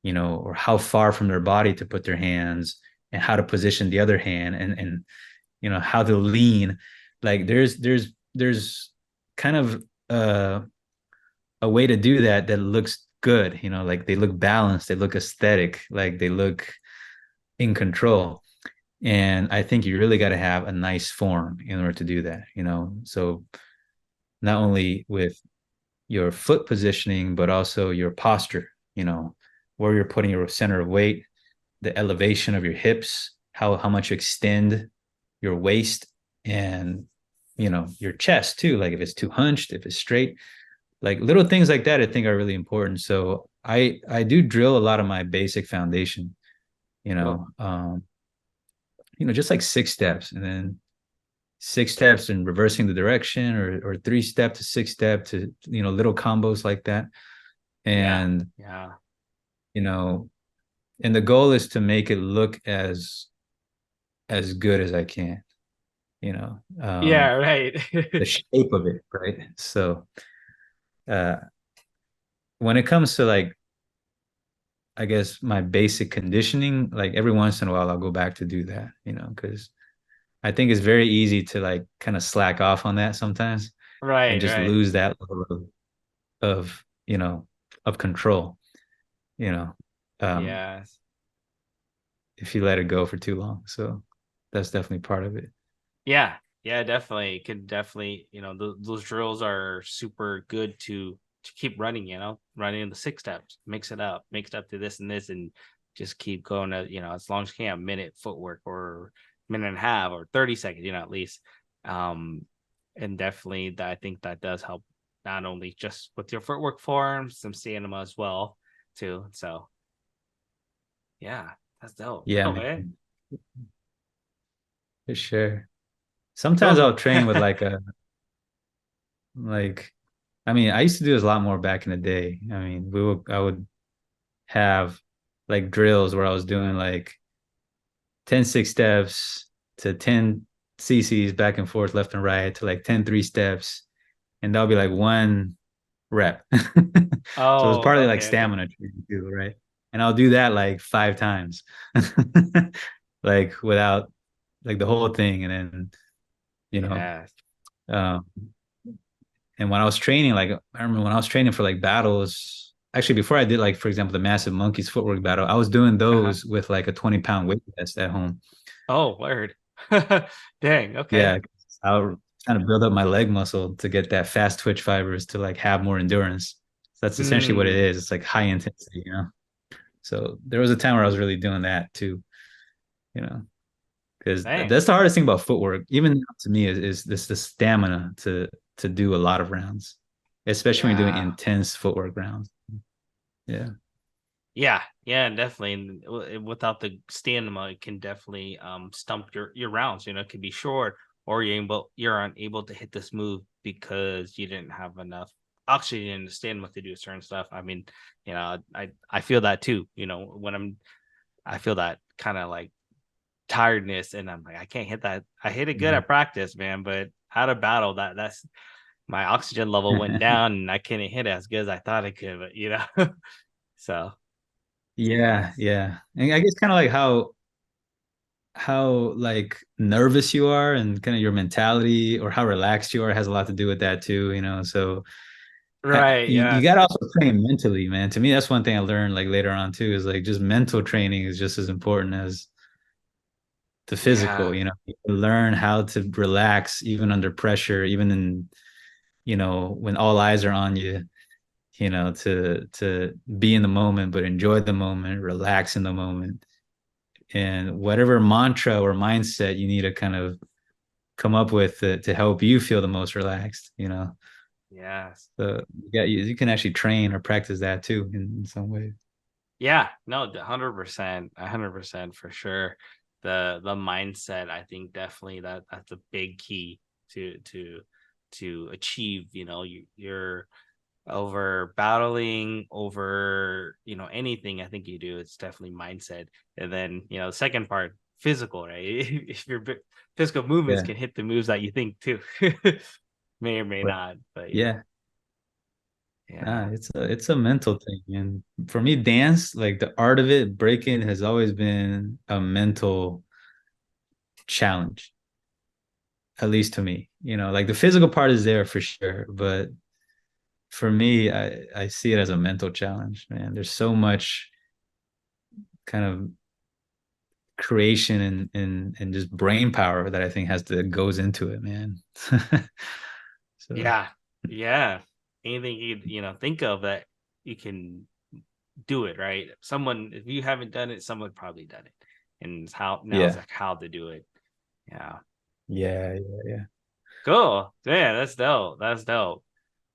or how far from their body to put their hands and how to position the other hand and how to lean. Like there's kind of a way to do that that looks good, like they look balanced, they look aesthetic, like they look in control. And I think you really got to have a nice form in order to do that, so not only with your foot positioning but also your posture, where you're putting your center of weight, the elevation of your hips, how much you extend your waist, and your chest too, like if it's too hunched, if it's straight, like little things like that I think are really important. So I do drill a lot of my basic foundation, you Cool. know, just like 6 steps, and then 6 steps and reversing the direction, or 3 step to 6 step to little combos like that. Yeah. And Yeah. you know and the goal is to make it look as good as I can, you know Yeah, right. the shape of it, right? So uh when it comes to, like, I guess, my basic conditioning, like every once in a while I'll go back to do that, because I think it's very easy to, like, kind of slack off on that sometimes and Right, just right. lose that level of of control, you know, um, Yes. if you let it go for too long. So that's definitely part of it. Yeah. Yeah, definitely. It could definitely, those drills are super good to keep running, running the 6 steps, mix it up to this and this, and just keep going as long as you can, a minute footwork or minute and a half or 30 seconds, at least. Um, and definitely that I think that does help not only just with your footwork form, some stamina as well, too. So yeah, that's dope. Yeah, Oh, man, man. for sure. Sometimes Cool. I'll train with like, I mean, I used to do this a lot more back in the day. I mean, I would have like drills where I was doing like 10 6 steps to 10 cc's back and forth, left and right, to like 10 3 steps, and that'll be like 1 rep. So it's Oh, partly like okay, okay. stamina training too, right? And I'll do that like 5 times, like without, like, the whole thing. And then, you know, Yeah. um, and when I was training, like, I remember when I was training for like battles, actually before I did, like, for example, the Massive Monkeys footwork battle, I was doing Uh-huh. those with like a 20-pound weight vest at home. Oh, word. Dang, okay. Yeah, I was trying to build up my leg muscle to get that fast twitch fibers to like have more endurance. So that's essentially what it Mm, is. It's like high intensity. So there was a time where I was really doing that too, you know, because dang. that's the hardest thing about footwork, even now, to me, is this the stamina to do a lot of rounds, especially when you're doing Yeah. intense footwork rounds. Yeah. Yeah, yeah, definitely. And without the stamina, it can definitely stump your rounds. It could be short, or you're unable to hit this move because you didn't have enough oxygen to stamina to do certain stuff. I mean, I feel that too. When I feel that kind of like tiredness, and I'm like, I can't hit that. I hit it good Mhm. at practice, man, but out of battle, that's my oxygen level went down, and I couldn't hit it as good as I thought I could. But so Yeah, yes, yeah. And I guess kind of like how like nervous you are, and kind of your mentality, or how relaxed you are, has a lot to do with that too. So right, you yes, got to also train mentally, man. To me, that's one thing I learned like later on too, is like just mental training is just as important as the physical. yeah, You learn how to relax even under pressure, even in, when all eyes are on you, to be in the moment, but enjoy the moment, relax in the moment. And whatever mantra or mindset you need to kind of come up with to help you feel the most relaxed. yes, So you can actually train or practice that too in some ways. yeah. No, 100%, 100% for sure. The mindset, I think definitely that's a big key to achieve. You're over battling over anything I think you do, it's definitely mindset. And then the second part, physical, right? If your physical movements Yeah. can hit the moves that you think too, may or may But not, but yeah, yeah, it's a mental thing. And for me, dance, like the art of it, breaking, has always been a mental challenge, at least to me. Like the physical part is there for sure, but for me, I see it as a mental challenge, man. There's so much kind of creation and just brain power that I think goes into it, man. So yeah, yeah. Anything you think of that you can do it, right? Someone, if you haven't done it, someone probably done it, and it's how now it's yeah, like how to do it. Yeah. yeah, yeah, yeah. Cool. Yeah, that's dope. That's dope.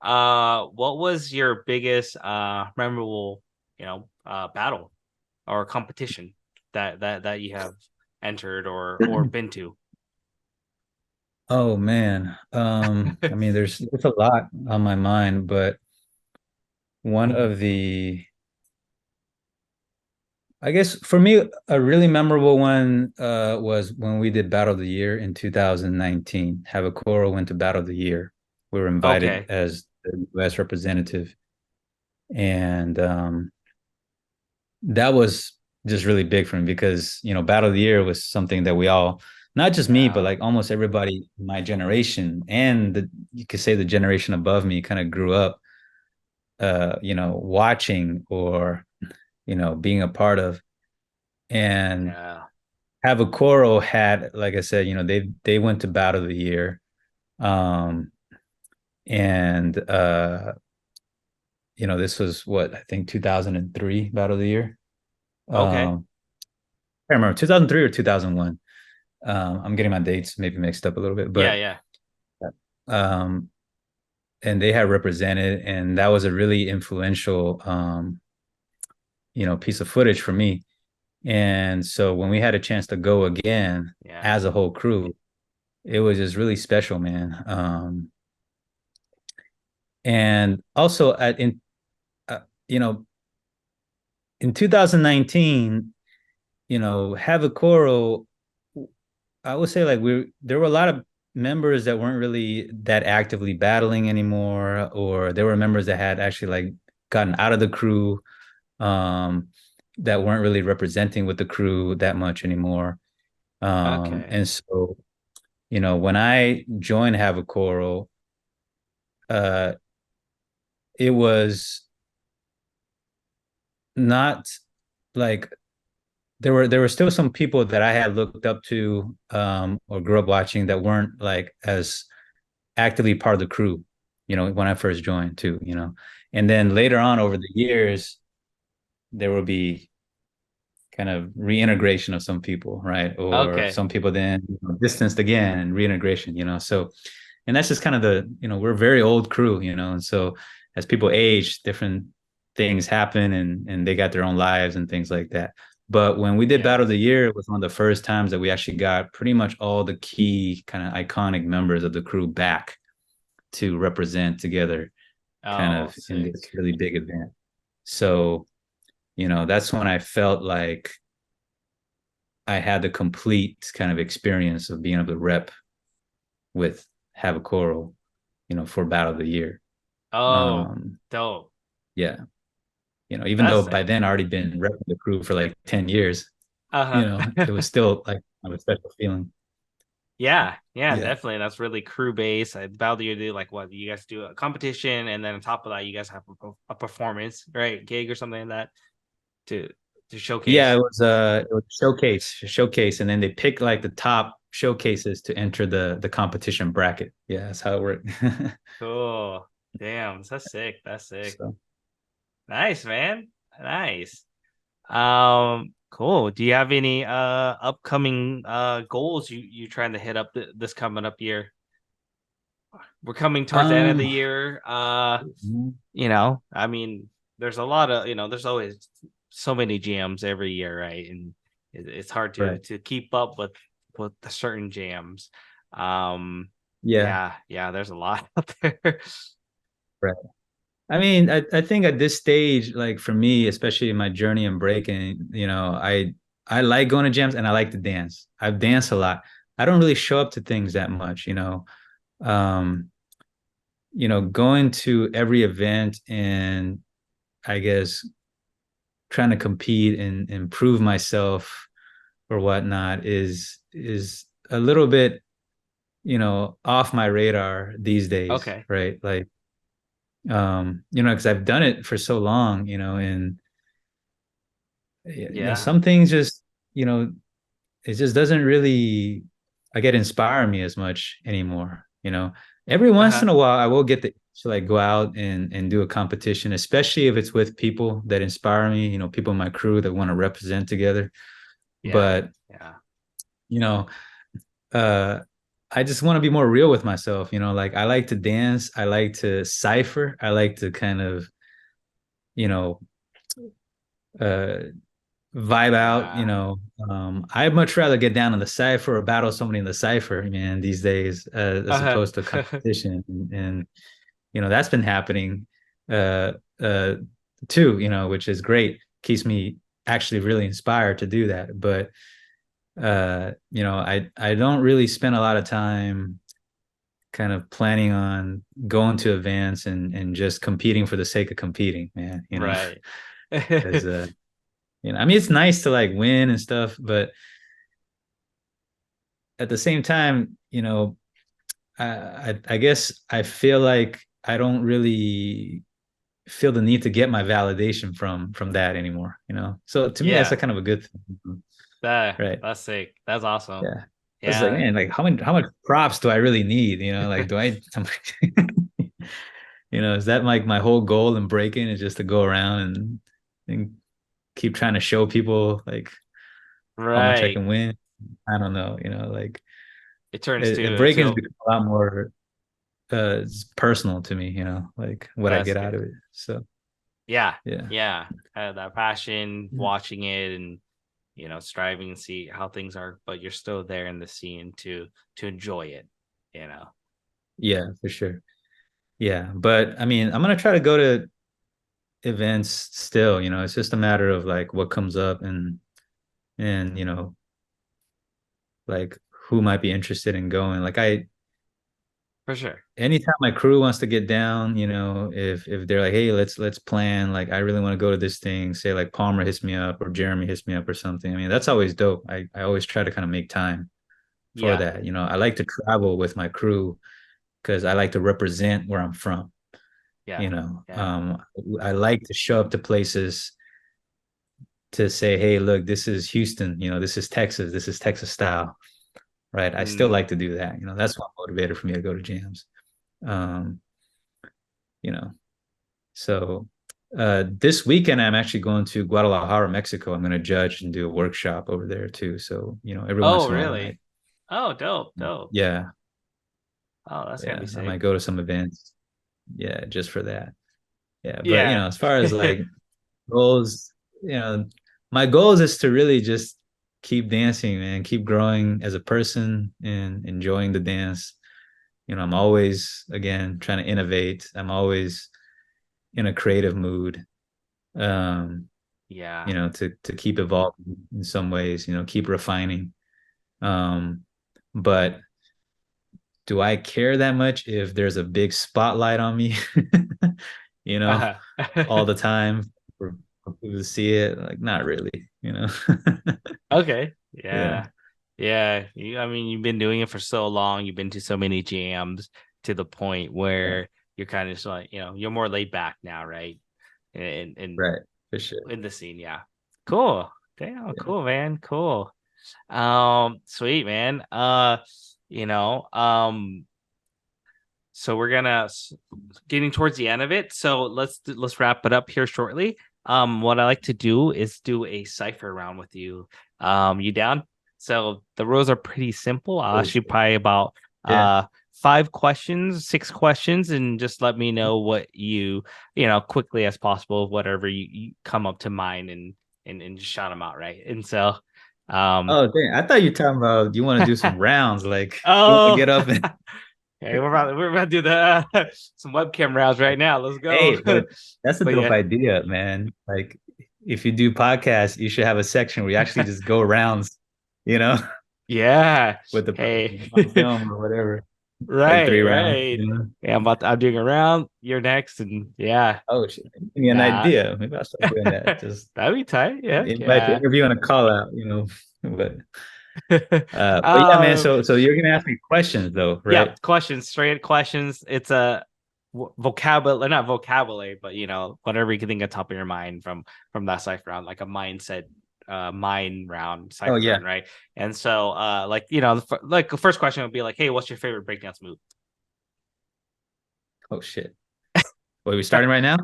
What was your biggest memorable, battle or competition that you have entered or been to? Oh man. I mean, there's a lot on my mind, but one of the I guess for me, a really memorable one was when we did Battle of the Year in 2019. Havikoro went to Battle of the Year. We were invited Okay. as the US representative. And that was just really big for me because, Battle of the Year was something that we all, not just me, but Yeah. like almost everybody in my generation and you could say the generation above me kind of grew up, watching or, being a part of. And Yeah. Havokoro had, like I said, they went to Battle of the Year. Um, and this was what I think 2003 Battle of the Year. Okay. I remember 2003 or 2001. I'm getting my dates maybe mixed up a little bit, Yeah, but yeah. um, and they had represented, and that was a really influential, piece of footage for me. And so when we had a chance to go again Yeah. as a whole crew, it was just really special, man. And also uh, you know, in 2019, Havikoro, I would say like there were a lot of members that weren't really that actively battling anymore, or there were members that had actually like gotten out of the crew, um, that weren't really representing with the crew that much anymore. Okay. And so, when I joined Havikoro, uh, it was not like there were still some people that I had looked up to, or grew up watching that weren't like as actively part of the crew, when I first joined too, And then later on over the years, there will be kind of reintegration of some people, right? Or Okay. some people then distanced again and reintegration, So, and that's just kind of we're a very old crew, and so as people age, different things happen and they got their own lives and things like that. But when we did Battle Yeah. of the Year, it was one of the first times that we actually got pretty much all the key kind of iconic members of the crew back to represent together kind Oh, of in sick. this really big event. So, that's when I felt like I had the complete kind of experience of being able to rep with Havokoro, for Battle of the Year. Oh, Um, dope. yeah, even That's though by sick. then I already been repping the crew for like 10 years, it Uh-huh. was still like a special feeling. Yeah, yeah, Yeah. definitely. That's really crew based. I about you do like what you guys do a competition, and then on top of that, you guys have a performance, right? Gig or something like that to to Yeah, showcase. it was showcase, and then they pick like the top showcases to enter the competition bracket. Yeah, that's how it worked. Cool. Damn, that's sick. That's sick. So, Nice, man. Nice. Cool. Do you have any upcoming goals you trying to hit up this coming up year? We're coming towards the end of the um, year. I mean, there's a lot of, there's always so many jams every year, right? And it's hard to right. keep up with the certain jams. Um, Yeah, yeah, yeah, there's a lot out there. right. I mean, I think at this stage, like for me, especially in my journey in breaking, I like going to jams and I like to dance. I've danced a lot. I don't really show up to things that much, Um, going to every event and I guess trying to compete and improve myself or whatnot is a little bit, off my radar these days, Okay. right? Like, because I've done it for so long, and Yeah. some things just, you know, it just doesn't really, I get inspire me as much anymore. Every once in Uh-huh. a while, I will get to like go out and do a competition, especially if it's with people that inspire me. People in my crew that want to represent together. Yeah. But Yeah. you know, uh, I just want to be more real with myself, like I like to dance, I like to cipher, I like to kind of, you know, uh vibe out, Yeah. I'd much rather get down in the cipher or battle somebody in the cipher, man, these days, as Uh-huh. opposed to competition. And that's been happening uh uh too, which is great. Keeps me actually really inspired to do that. But I don't really spend a lot of time kind of planning on going to events and just competing for the sake of competing, man, Right. because I mean, it's nice to like win and stuff, but at the same time, I guess I feel like I don't really feel the need to get my validation from that anymore. So to me, that's a Yeah. kind of a good thing, right? That's sick. That's awesome. Yeah. It's like, Yeah. man, like how much props do I really need? Like do I is that like my whole goal in breaking is just to go around and keep trying to show people like how much I Right. can win? I don't know, like It turns breaking has to become a lot more it's personal to me, like what I that's get out good. of it. So Yeah. yeah. Yeah. That passion, watching it and striving to see how things are, but you're still there in the scene to enjoy it, you know. Yeah, for sure. Yeah. But I mean, I'm gonna try to go to events still, it's just a matter of like what comes up and like who might be interested in going. Like For sure. anytime my crew wants to get down, if they're like, hey, let's plan, like I really want to go to this thing, say like Palmer hits me up or Jeremy hits me up or something. I mean, that's always dope. I always try to kind of make time for Yeah. that. I like to travel with my crew because I like to represent where I'm from. Yeah. You know, Yeah. um, I like to show up to places to say, hey, look, this is Houston, this is Texas style, right? I still Mm. like to do that. That's one motivator for me to go to jams. Um, you know, so this weekend I'm actually going to Guadalajara, Mexico. I'm going to judge and do a workshop over there too. So, every Oh, once in a while I might, really? Oh, dope, dope. yeah, Oh, that's gonna be yeah, I sick. might go to some events. Yeah, just for that. Yeah, but Yeah. as far as like goals, my goals is to really just keep dancing, man, keep growing as a person and enjoying the dance. I'm always, again, trying to innovate. I'm always in a creative mood, um, Yeah. to keep evolving in some ways, keep refining. Um, but do I care that much if there's a big spotlight on me, you know, all the time for people to see it? Like, not really. Okay. Yeah. Yeah. Yeah. I mean, you've been doing it for so long. You've been to so many jams to the point Yeah. where you're kind of just like, you're more laid back now, right? And Right. For sure. in the scene, yeah. Cool. Damn, Yeah. cool, man. Cool. Sweet, man. You know, so we're gonna getting towards the end of it. So let's wrap it up here shortly. What I like to do is do a cipher round with you. You down? So the rules are pretty simple. I'll Oh, ask you shit. probably about Yeah. 5 questions, 6 questions, and just let me know what quickly as possible, whatever you come up to mind and just shout them out, right? And so, um, Oh, dang. I thought you were talking about you want to do some rounds. Like, you want to oh, get up and hey, we're about to do the some webcam rounds right now. Let's go. hey, but that's a But dope yeah, idea, man. Like, if you do podcasts, you should have a section where you actually just go rounds, you know, yeah. with the Hey, person on film or whatever, like right, 3 rounds. right. Yeah, I'm doing a round. You're next, and yeah, Oh shit. Give me an nah, idea. Maybe I'll start doing that. Just that'd be tight. Yeah, invite to yeah. interview on a call out. But yeah, man. um, So you're gonna ask me questions though, yeah. right? Questions, straight questions. It's a vocabulary, not vocabulary, but whatever you can think of top of your mind from that cipher round, like a mindset, mind round Oh cipher yeah. round, right? And so, like like the first question would be like, "Hey, what's your favorite breakdance move?" Oh shit. Wait, we starting right now?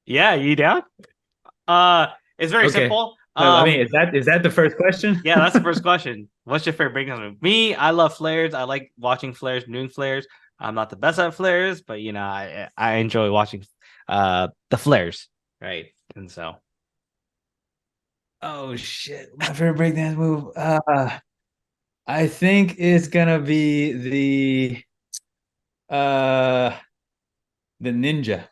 Yeah, you down? Uh, it's very Okay. simple. I mean, is that the first question? Yeah, that's the first question. What's your favorite breakdance move? Me, I love flares. I like watching flares, doing flares. I'm not the best at flares, but I enjoy watching the flares, right? And so Oh shit, my favorite breakdance move. I think it's gonna be uh the ninja.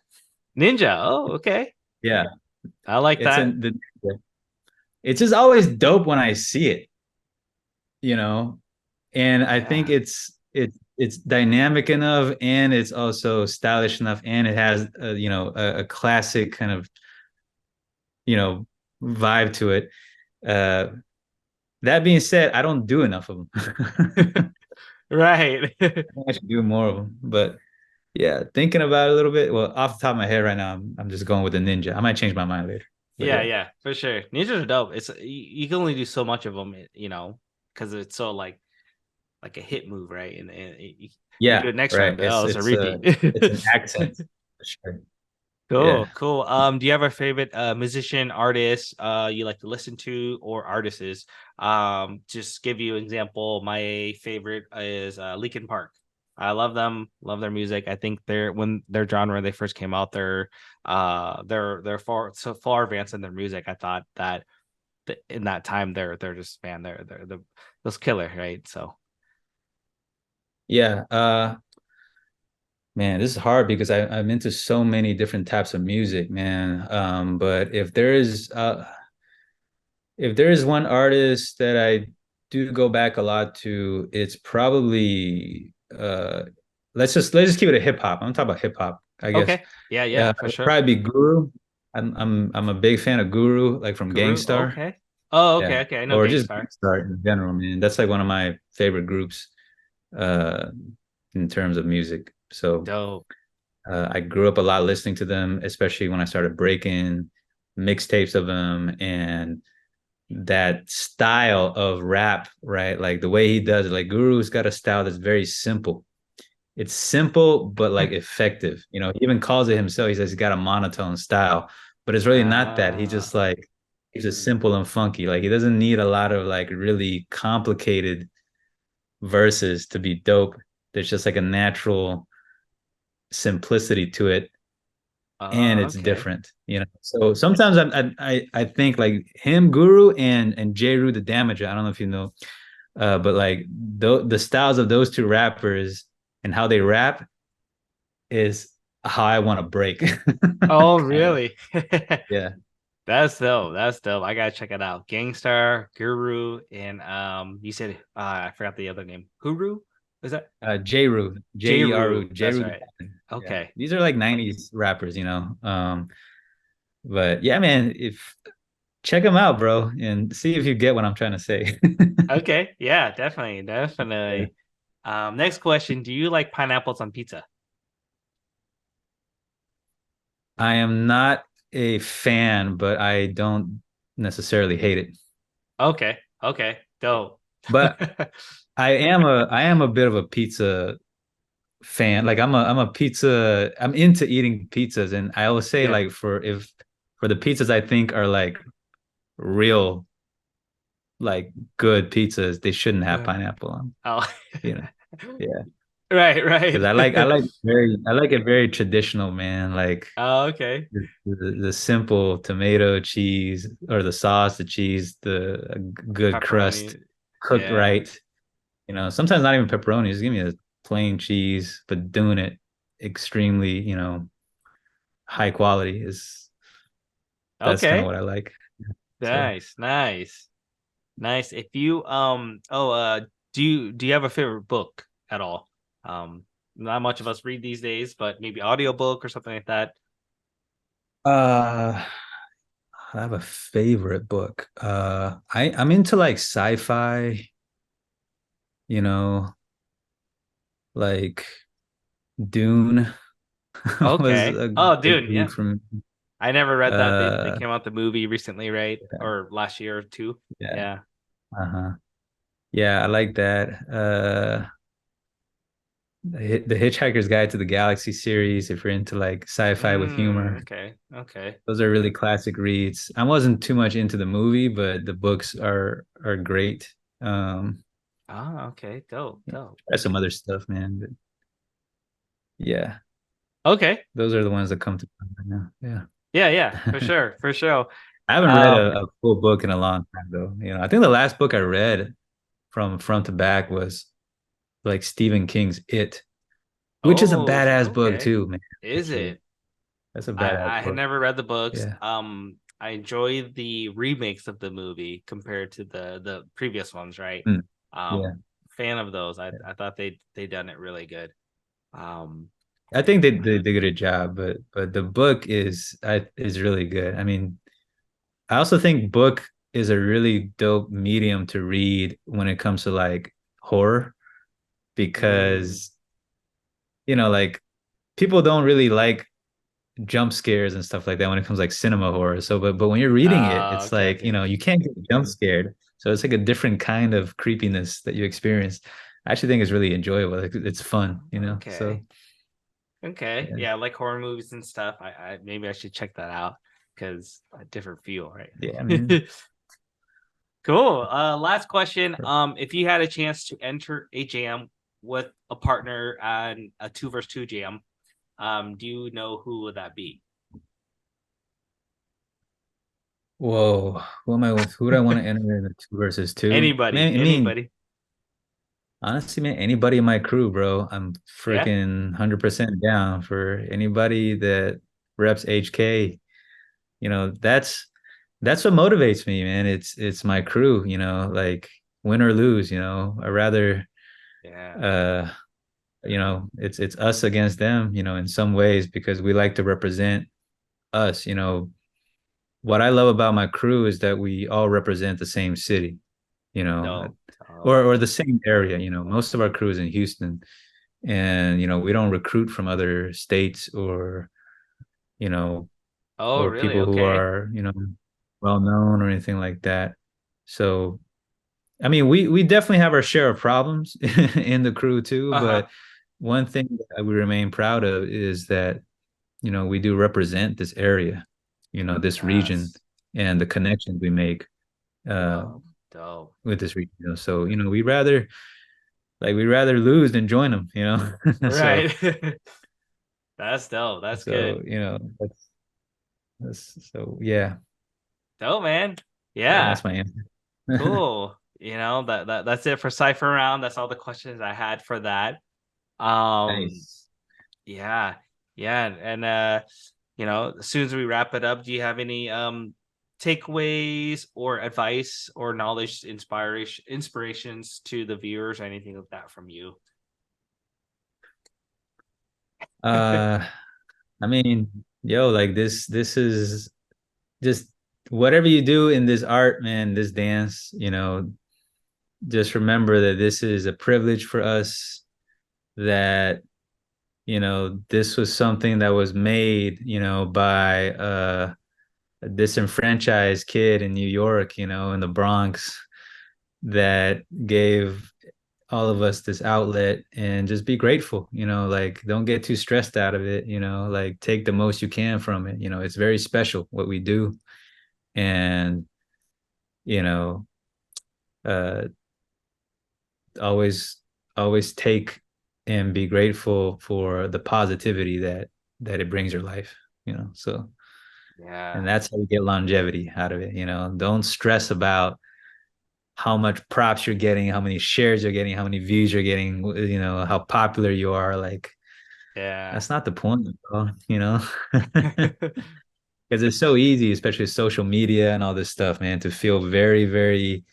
ninja. Oh, okay. Yeah, I like it's that. in the ninja. It's just always dope when I see it, you know. And I think Yeah. it's dynamic enough, and it's also stylish enough, and it has a classic kind of you know vibe to it. Uh, that being said, I don't do enough of them. Right. I should do more of them, but yeah, thinking about it a little bit. Well, off the top of my head right now, I'm just going with the ninja. I might change my mind later, but Yeah, yeah, yeah, for sure. Ninjas are dope. You can only do so much of them, because it's so like a hit move, right? And you do yeah, it next right. round, but It's oh, it's a it's a repeat. it's an accent for sure. Cool, Yeah. cool. Do you have a favorite musician, artist you like to listen to, or artists? Just give you an example. My favorite is Linkin Park. I love them, love their music. I think when their genre they first came out, they're far advanced in their music. I thought that in that time they're just man, they're the those killer, right? So Yeah. Man, this is hard because I'm into so many different types of music, man. But if there is one artist that I do go back a lot to, it's probably let's just keep it a hip hop. I'm talking about hip hop, I guess. okay, yeah, yeah, for It'd sure. probably be Guru. I'm a big fan of Guru, like from Guru, Gangstar. okay. Oh, okay, Yeah. okay. I know Or just Gangstar. Gangstar in general, man. That's like one of my favorite groups uh in terms of music. So Dope. I grew up a lot listening to them, especially when I started breaking mixtapes of them and that style of rap, right? Like the way he does it. Like Guru's got a style that's very simple. It's simple but like effective. He even calls it himself. He says he's got a monotone style, but it's really not that. He Uh, just like he's just simple and funky. Like he doesn't need a lot of like really complicated verses to be dope. There's just like a natural simplicity to it, and it's okay. different. So sometimes I think like him, Guru, and Jeru the Damager. I don't know if you know, but like the styles of those two rappers and how they rap is how I want to break. Oh, Kind of. really? Yeah. That's dope. That's dope. I gotta check it out. Gangstar, Guru, and you said I forgot the other name. Guru? Is that Jeru, Jeru, Jeru? That's Jeru the right. Damager. Yeah. Okay. These are like 90s rappers. But yeah, man, if check them out, bro, and see if you get what I'm trying to say. Okay. Yeah, definitely. Yeah. Definitely. Next question. Do you like pineapples on pizza? I am not a fan, but I don't necessarily hate it. Okay. Okay. Dope. But I am a bit of a pizza fan. Like I'm into eating pizzas, and I always say Yeah. like for the pizzas I think are like real like good pizzas, they shouldn't have Yeah. pineapple on, Oh. you know. Yeah. Right, Because right. I like it very traditional, man. Like Oh, okay. the simple tomato, cheese, or the sauce, the cheese, the good crust, Pepperoni. cooked Yeah. right. Sometimes not even pepperoni. Just give me a plain cheese, but doing it extremely, high quality is that's kind of Okay. what I like. So, Nice, nice, nice. If you do you have a favorite book at all? Not much of us read these days, but maybe audiobook or something like that. uh, I have a favorite book. I'm into like sci-fi, you know, like Dune was Okay. a Oh, big dude, read yeah. from I never read that. They uh came out the movie recently, right? Or last year or two. yeah. Yeah. Uh-huh. Yeah, I like that. the Hitchhiker's Guide to the Galaxy series, if you're into like sci-fi with humor. Okay. Okay. Those are really classic reads. I wasn't too much into the movie, but the books are great. Um, Ah, okay. Dope. yeah, Dope. try some other stuff, man. But yeah, Okay. those are the ones that come to mind right Yeah, yeah, for now. sure, for sure. I haven't read Um, a full book in a long time though. I think the last book I read from front to back was like Stephen King's It, which is a oh, badass book okay. too, man. Is Actually, it? that's a badass I had book. never read the books. Yeah. I enjoy the remakes of the movie compared to the previous ones, right? Mm. Yeah. Um, fan of those. I thought they done it really good. Um, I think they did a job, but the book is really good. I mean, I also think book is a really dope medium to read when it comes to like horror mm, because like people don't really like jump scares and stuff like that when it comes like cinema horror. So but when you're reading it, it's okay, like, okay. you can't get jump scared. So it's like a different kind of creepiness that you experience. I actually think it's really enjoyable. Like, it's fun. So Okay. Okay. yeah. Yeah, I like horror movies and stuff. I maybe I should check that out because a different feel, Yeah, I right? mean, Cool. Last question. If you had a chance to enter a jam with a partner and a two versus two jam, do you know who would that be? whoa, who am I with? Who do I want to enter in the two versus two? Anybody, Man, I mean, anybody. honestly, man, anybody in my crew, bro. I'm Yeah. freaking 100% down for anybody that reps HK. That's what motivates me, man. It's my crew, like win or lose, I rather Yeah. uh it's us against them, in some ways because we like to represent us. What I love about my crew is that we all represent the same city, you know, Dope. Dope. or the same area. Most of our crew is in Houston, and we don't recruit from other states you know Oh, or really? people who Okay. are well known or anything like that. So I mean, we definitely have our share of problems in the crew too, Uh-huh. but one thing that we remain proud of is that we do represent this area, this region, Yes. and the connections we make uh Dope. Dope. with this region. So we rather lose than join them. So Right. That's dope. That's so good. so yeah, Dope, man. yeah, Yeah. that's my answer. Cool. That's it for Cypher Round. That's all the questions I had for that. Um, Nice. yeah, yeah, and as soon as we wrap it up, do you have any takeaways or advice or knowledge inspirations to the viewers or anything like that from you? uh I mean, yo, like this is just whatever you do in this art, man, this dance, just remember that this is a privilege for us, that this was something that was made, by a disenfranchised kid in New York, in the Bronx, that gave all of us this outlet, and just be grateful, like don't get too stressed out of it, like take the most you can from it. It's very special what we do. And you know uh always always take and be grateful for the positivity that it brings your life. So, and Yeah, that's how you get longevity out of it. Don't stress about how much props you're getting, how many shares you're getting, how many views you're getting, how popular you are. Like, yeah, that's not the point, bro. Because it's so easy, especially with social media and all this stuff, man, to feel very, very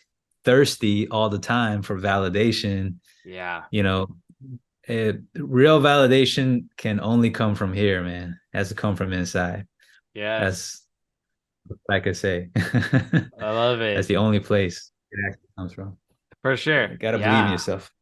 thirsty all the time for validation. yeah, You know, real validation can only come from here, man. It has to come from inside. yes. That's like I say. I love That's it the only place it actually comes from. for sure. You gotta believe in Yeah. yourself.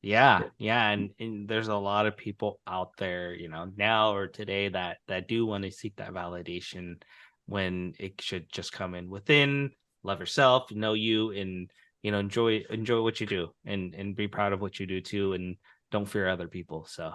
Yeah, yeah, and there's a lot of people out there, now or today that do want to seek that validation when it should just come in within, love yourself, know you, and enjoy what you do, and be proud of what you do too, and don't fear other people. So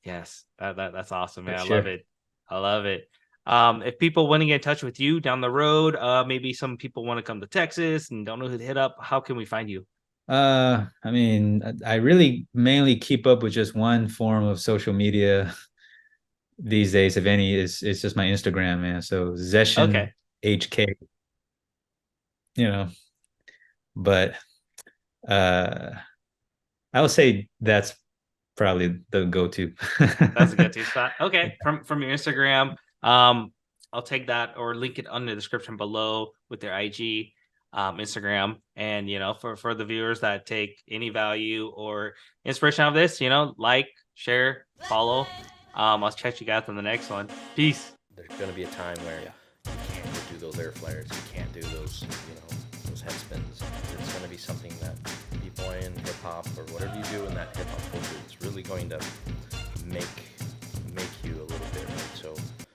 yes, that's awesome, For man. I love sure. it. I love it. If people want to get in touch with you down the road, maybe some people want to come to Texas and don't know who to hit up, how can we find you? I mean, I really mainly keep up with just one form of social media these days, if any, is it's just my Instagram, man. So Zeshen Okay. HK, you know, but uh I would say that's probably the go-to. That's a go-to spot. Okay, from your Instagram, I'll take that or link it on the description below with their IG, Instagram, and for the viewers that take any value or inspiration out of this, like, share, follow. I'll catch you guys on the next one. Peace. There's going to be a time where Yeah. you can't do those air flares, you can't do those, those head spins. It's going to be something that b-boy and hip hop or whatever you do in that hip hop culture, it's really going to make